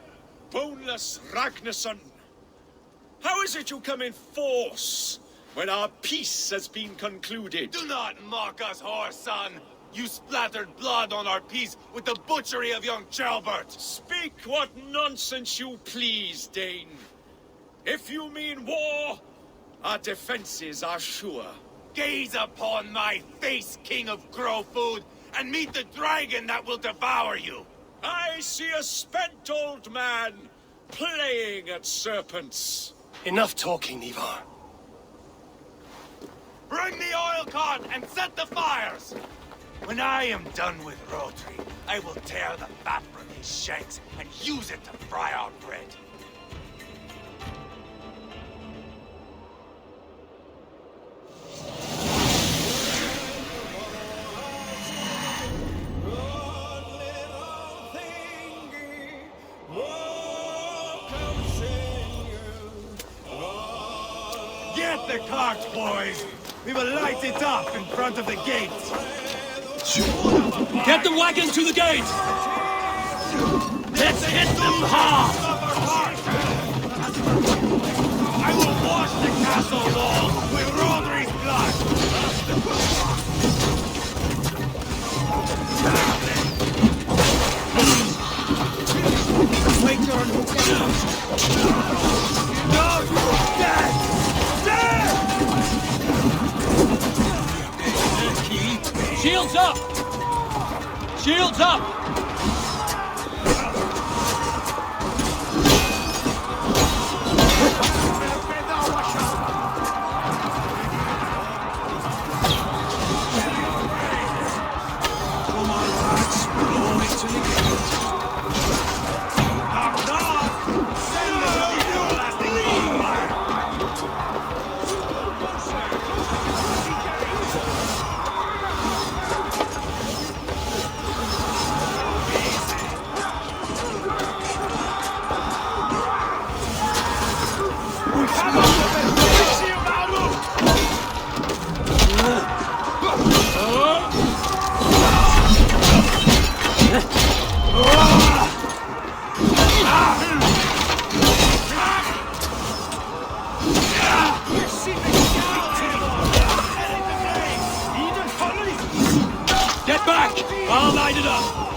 boneless Ragnarsson. How is it you come in force when our peace has been concluded?
Do not mock us, whoreson! You splattered blood on our peace with the butchery of young Chalbert!
Speak what nonsense you please, Dane. If you mean war, our defenses are sure.
Gaze upon my face, King of Grow Food, and meet the dragon that will devour you!
I see a spent old man playing at serpents.
Enough talking, Ivar.
Bring the oil cart and set the fires! When I am done with Rodri, I will tear the fat from his shanks and use it to fry our bread. Get the cart, boys! We will light it up in front of the gate!
Get the wagon to the gate! Let's hit them hard!
I will wash the castle wall with Rodri's blood!
Wait your own
No! Dead! Dead!
Shields up! Shields up! Get back! I'll light it up!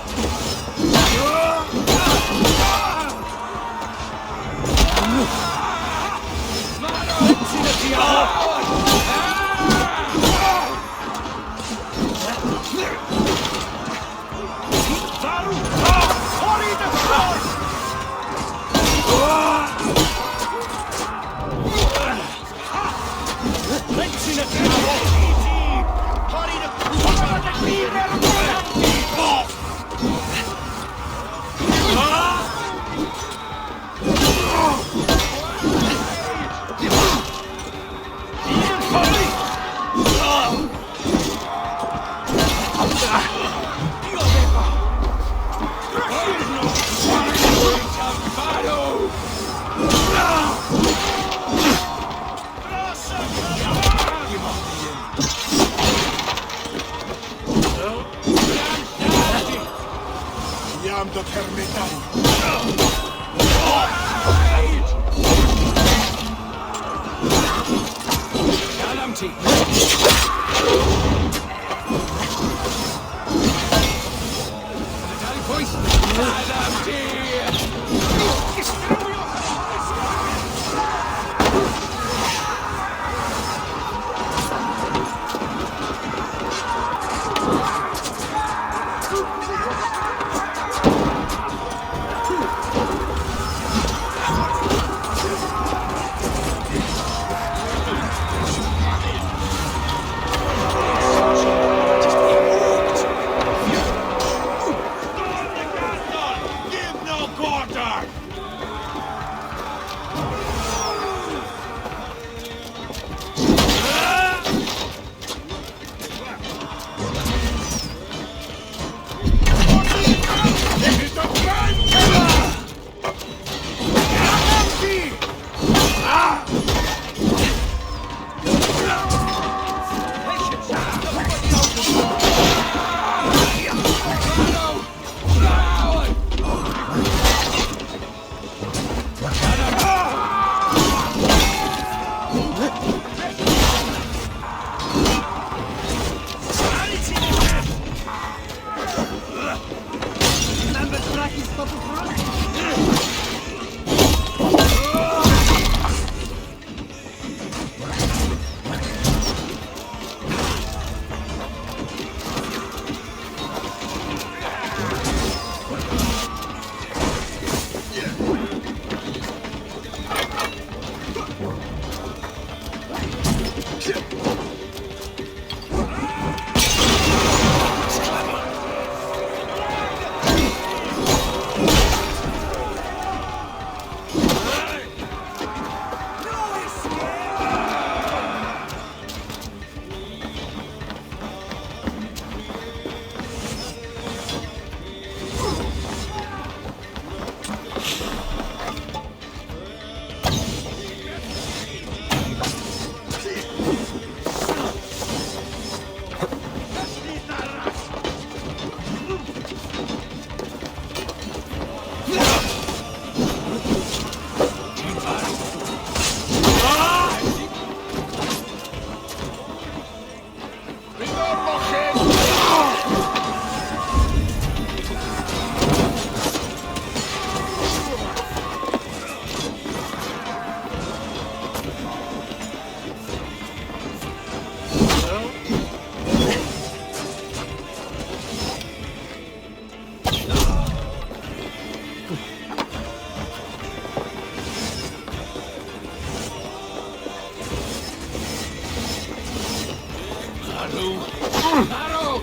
Battle!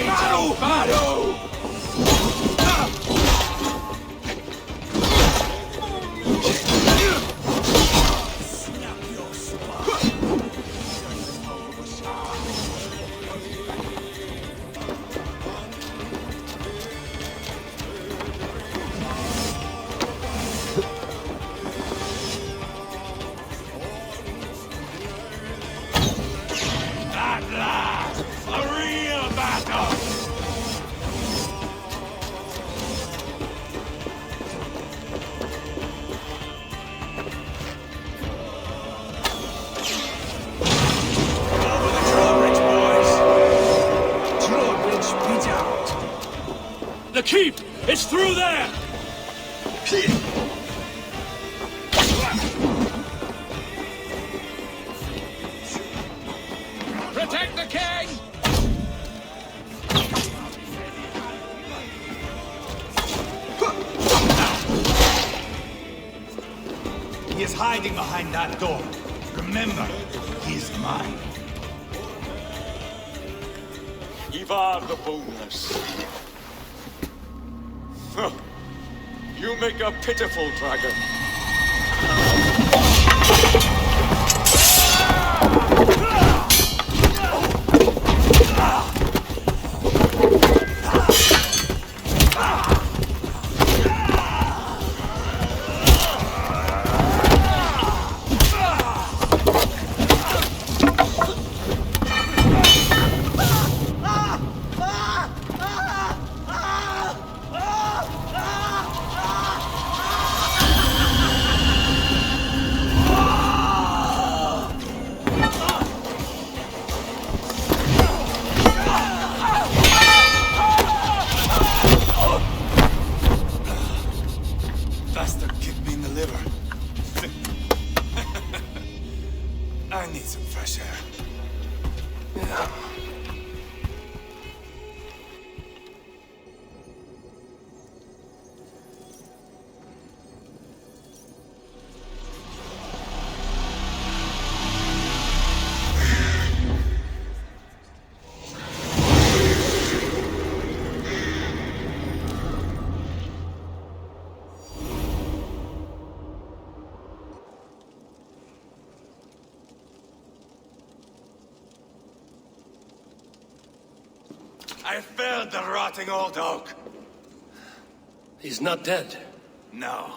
Battle! Battle!
At last! A real battle!
Over the drawbridge, boys! Drawbridge beat out!
The keep! It's through there!
Protect the king!
He is hiding behind that door. Remember, he is mine.
Ivar the Boneless. Huh. You make a pitiful dragon.
Bastard kicked me in the liver. I need some fresh air.
Yeah.
I felled the rotting old oak.
He's not dead.
No.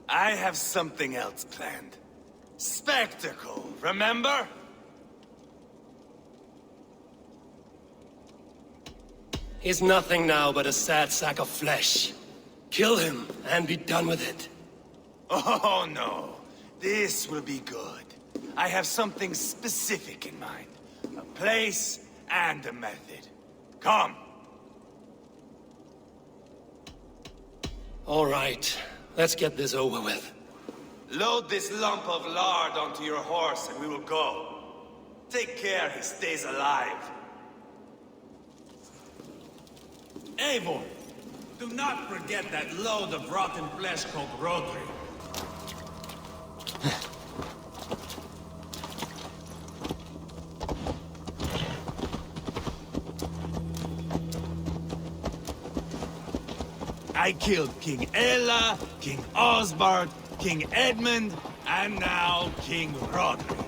I have something else planned. Spectacle, remember?
He's nothing now but a sad sack of flesh. Kill him and be done with it.
Oh no. This will be good. I have something specific in mind. A place and a method. Come.
All right, let's get this over with.
Load this lump of lard onto your horse and we will go. Take care he stays alive. Eivor, do not forget that load of rotten flesh called Rodri. I killed King Ella, King Osbert, King Edmund, and now King Rodri.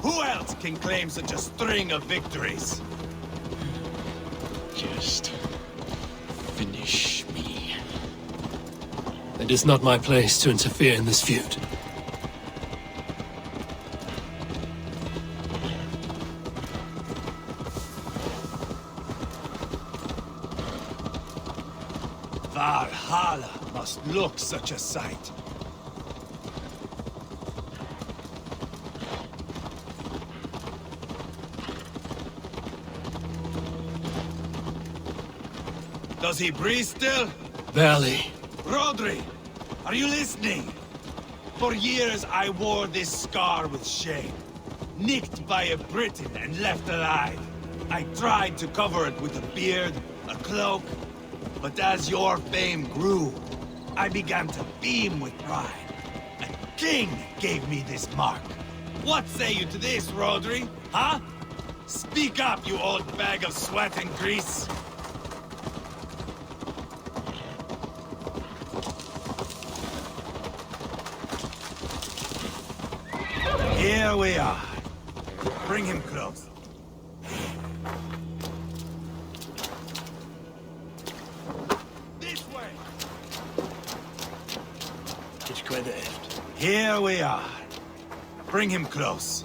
Who else can claim such a string of victories?
Just finish me. It is not my place to interfere in this feud.
Valhalla must look such a sight. Does he breathe still?
Barely.
Rodri, are you listening? For years I wore this scar with shame. Nicked by a Briton and left alive. I tried to cover it with a beard, a cloak, but as your fame grew, I began to beam with pride. A king gave me this mark. What say you to this, Rodri? Huh? Speak up, you old bag of sweat and grease. Here we are. Bring him close. This way. Here we are. Bring him close.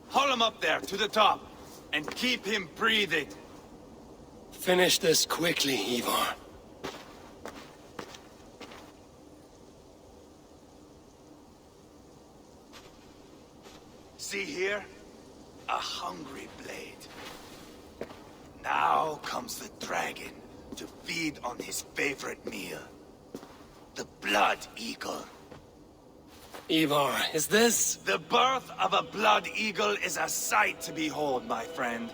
Haul him up there, to the top, and keep him breathing.
Finish this quickly, Ivar.
See here? A hungry blade. Now comes the dragon to feed on his favorite meal. The blood eagle.
Ivar, is this?
The birth of a blood eagle is a sight to behold, my friend.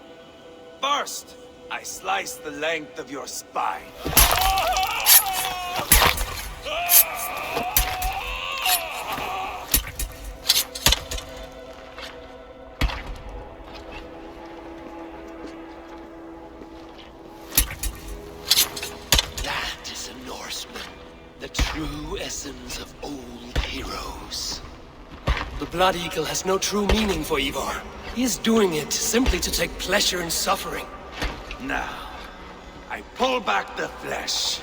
First, I slice the length of your spine.
That is a Norseman. The true essence of old heroes. The Blood Eagle has no true meaning for Ivar. He is doing it simply to take pleasure in suffering.
Now, I pull back the flesh.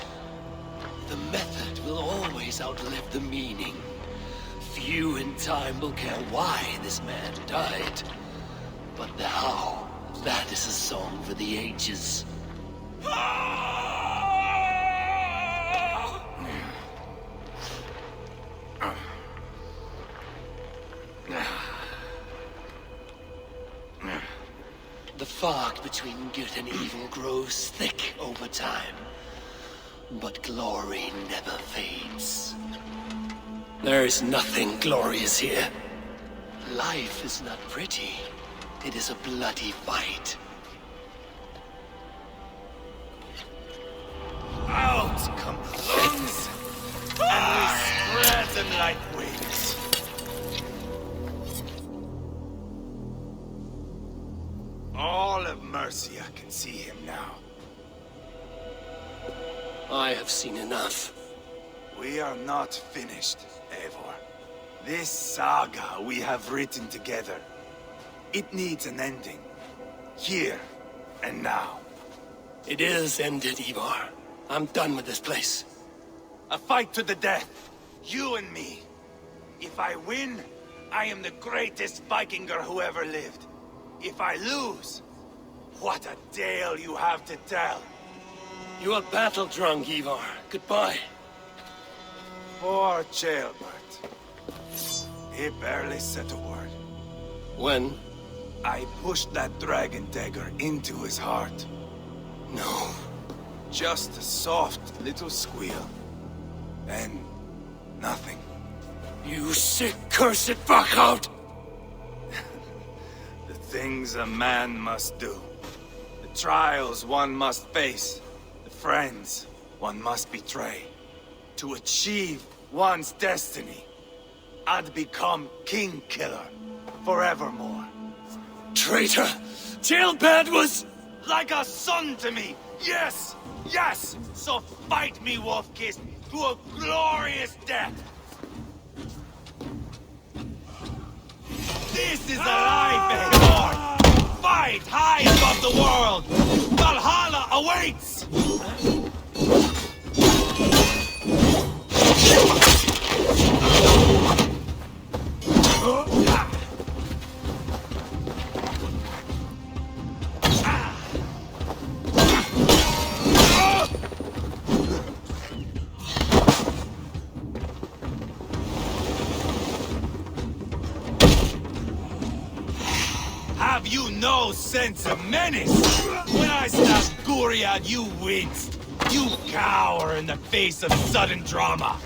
The method will always outlive the meaning. Few in time will care why this man died. But the how, that is a song for the ages. The fog between good and evil grows thick over time. But glory never fades. There is nothing glorious here. Life is not pretty. It is a bloody fight.
Out come the lungs, and we spread them like wings. All of Mercia can see him now.
I have seen enough.
We are not finished, Eivor. This saga we have written together, it needs an ending. Here and now.
It is ended, Ivar. I'm done with this place.
A fight to the death. You and me. If I win, I am the greatest Vikinger who ever lived. If I lose, what a tale you have to tell.
You are battle-drunk, Ivar. Goodbye.
Poor Ceolbert. He barely said a word.
When?
I pushed that dragon dagger into his heart.
No.
Just a soft little squeal. Then, nothing.
You sick, cursed fuck-out!
The things a man must do. The trials one must face. The friends one must betray. To achieve one's destiny. I'd become King Killer forevermore.
Traitor! Ceolbert was...
like a son to me! Yes! Yes! So fight me, Wolfkiss, to a glorious death! This is a life, Eivor! Fight high above the world! Valhalla awaits! Have you no sense of menace? When I stabbed Guriad, you winced. You cower in the face of sudden drama.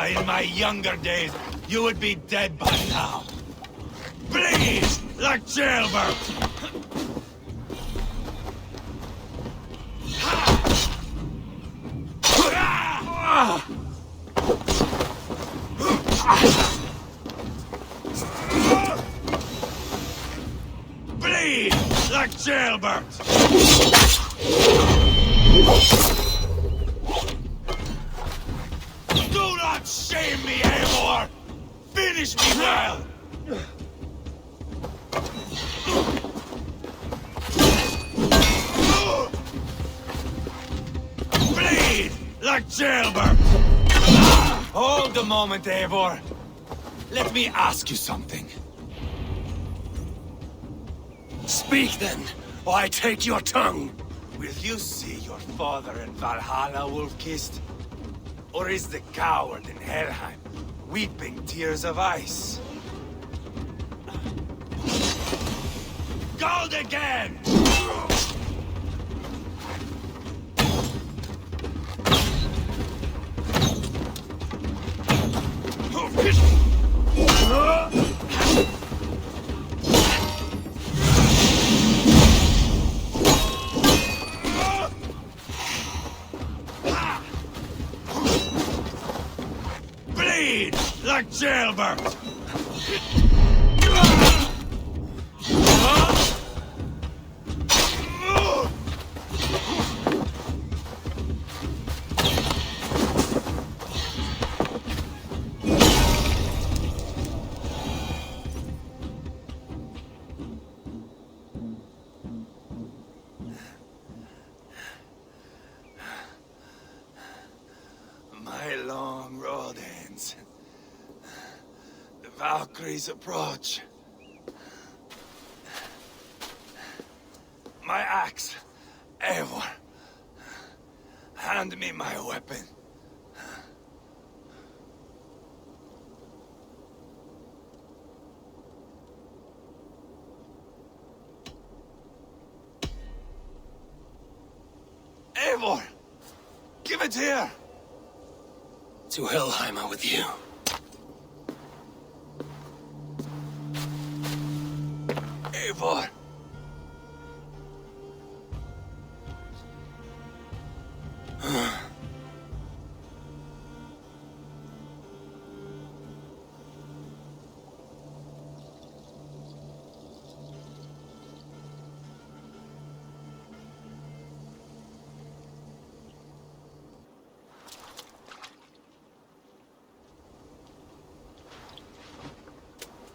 In my younger days, you would be dead by now. Bleed like jailbird! Bleed like jailbird! Do not shame me anymore! Finish me well! Bleed like jailbird! Hold a moment, Eivor. Let me ask you something.
Speak then, or I take your tongue.
Will you see your father in Valhalla wolf-kissed? Or is the coward in Helheim weeping tears of ice? Gold again! Bleed like jailbird! My long road ends. The Valkyries approach. My axe, Eivor. Hand me my weapon. Eivor! Give it here!
To Helheim with you.
Eivor!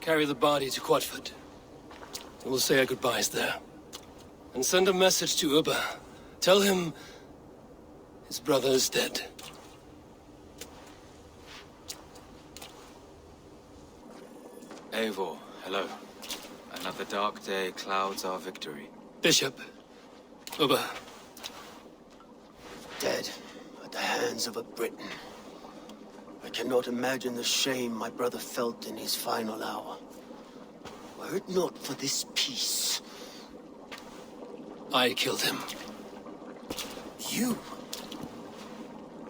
Carry the body to Quatford. We'll say our goodbyes there. And send a message to Ubba. Tell him his brother is dead.
Eivor, hello. Another dark day clouds our victory.
Bishop. Ubba.
Dead at the hands of a Briton. I cannot imagine the shame my brother felt in his final hour. Were it not for this peace.
I killed him.
You?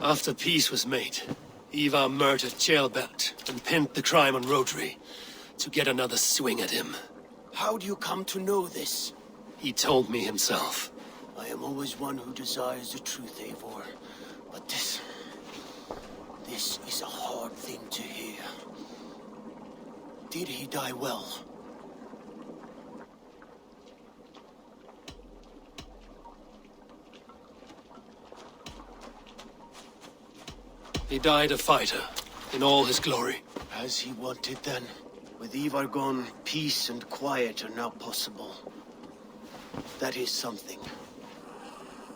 After peace was made, Ivar murdered Ceolbert and pinned the crime on Rodri to get another swing at him.
How do you come to know this?
He told me himself.
I am always one who desires the truth, Eivor. But this is a hard thing to hear. Did he die well?
He died a fighter, in all his glory.
As he wanted then. With Ivar gone, peace and quiet are now possible. That is something.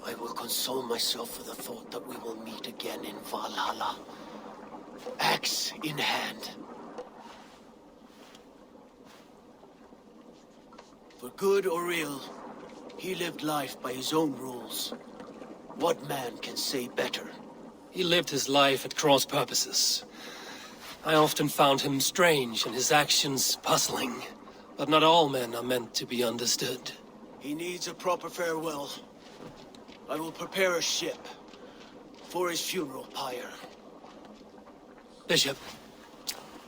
I will console myself with the thought that we will meet again in Valhalla. Axe in hand. For good or ill, he lived life by his own rules. What man can say better?
He lived his life at cross purposes. I often found him strange and his actions puzzling. But not all men are meant to be understood.
He needs a proper farewell. I will prepare a ship for his funeral pyre.
Bishop,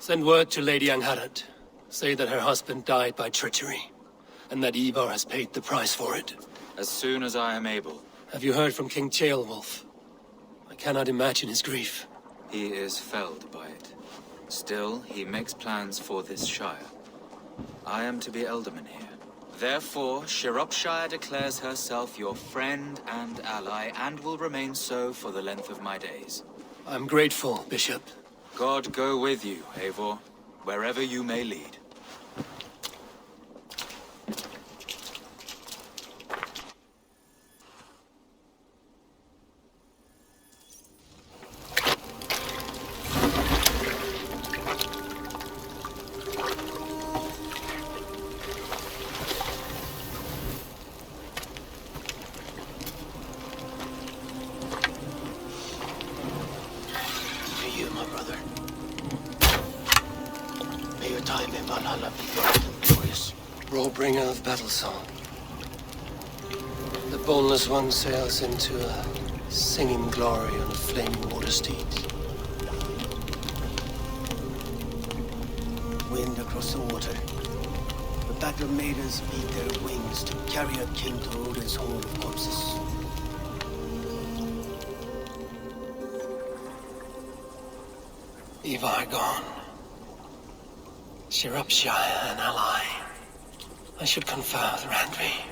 send word to Lady Angharad. Say that her husband died by treachery, and that Ivar has paid the price for it.
As soon as I am able.
Have you heard from King Ceolwulf? I cannot imagine his grief.
He is felled by it. Still, he makes plans for this shire. I am to be Elderman here. Therefore, Sciropescire declares herself your friend and ally, and will remain so for the length of my days.
I'm grateful, Bishop.
God go with you, Eivor, wherever you may lead.
To you, my brother. May your time in Valhalla be bright and glorious.
Roll-bringer of battle song. The boneless one sails into a singing glory on a flaming water steed.
Wind across the water. The battle maidens beat their wings to carry a king to Odin's hall of corpses.
Ivar gone. Sciropescire an ally. I should confer with Randvi.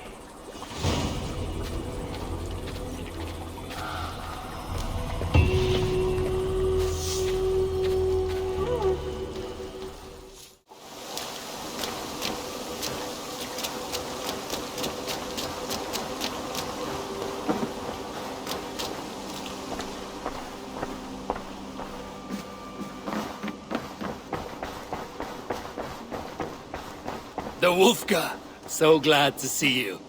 The Wolfka! So glad to see you.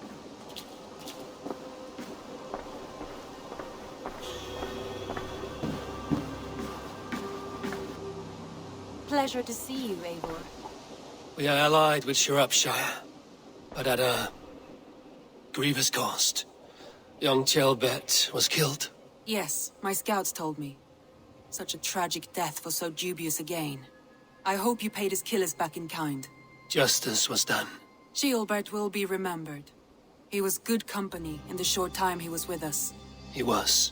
Pleasure to see you, Eivor.
We are allied with Sciropescire, but at a grievous cost. Young Ceolbert was killed.
Yes, my scouts told me. Such a tragic death for so dubious a gain. I hope you paid his killers back in kind.
Justice was done.
Ceolbert will be remembered. He was good company in the short time he was with us.
He was.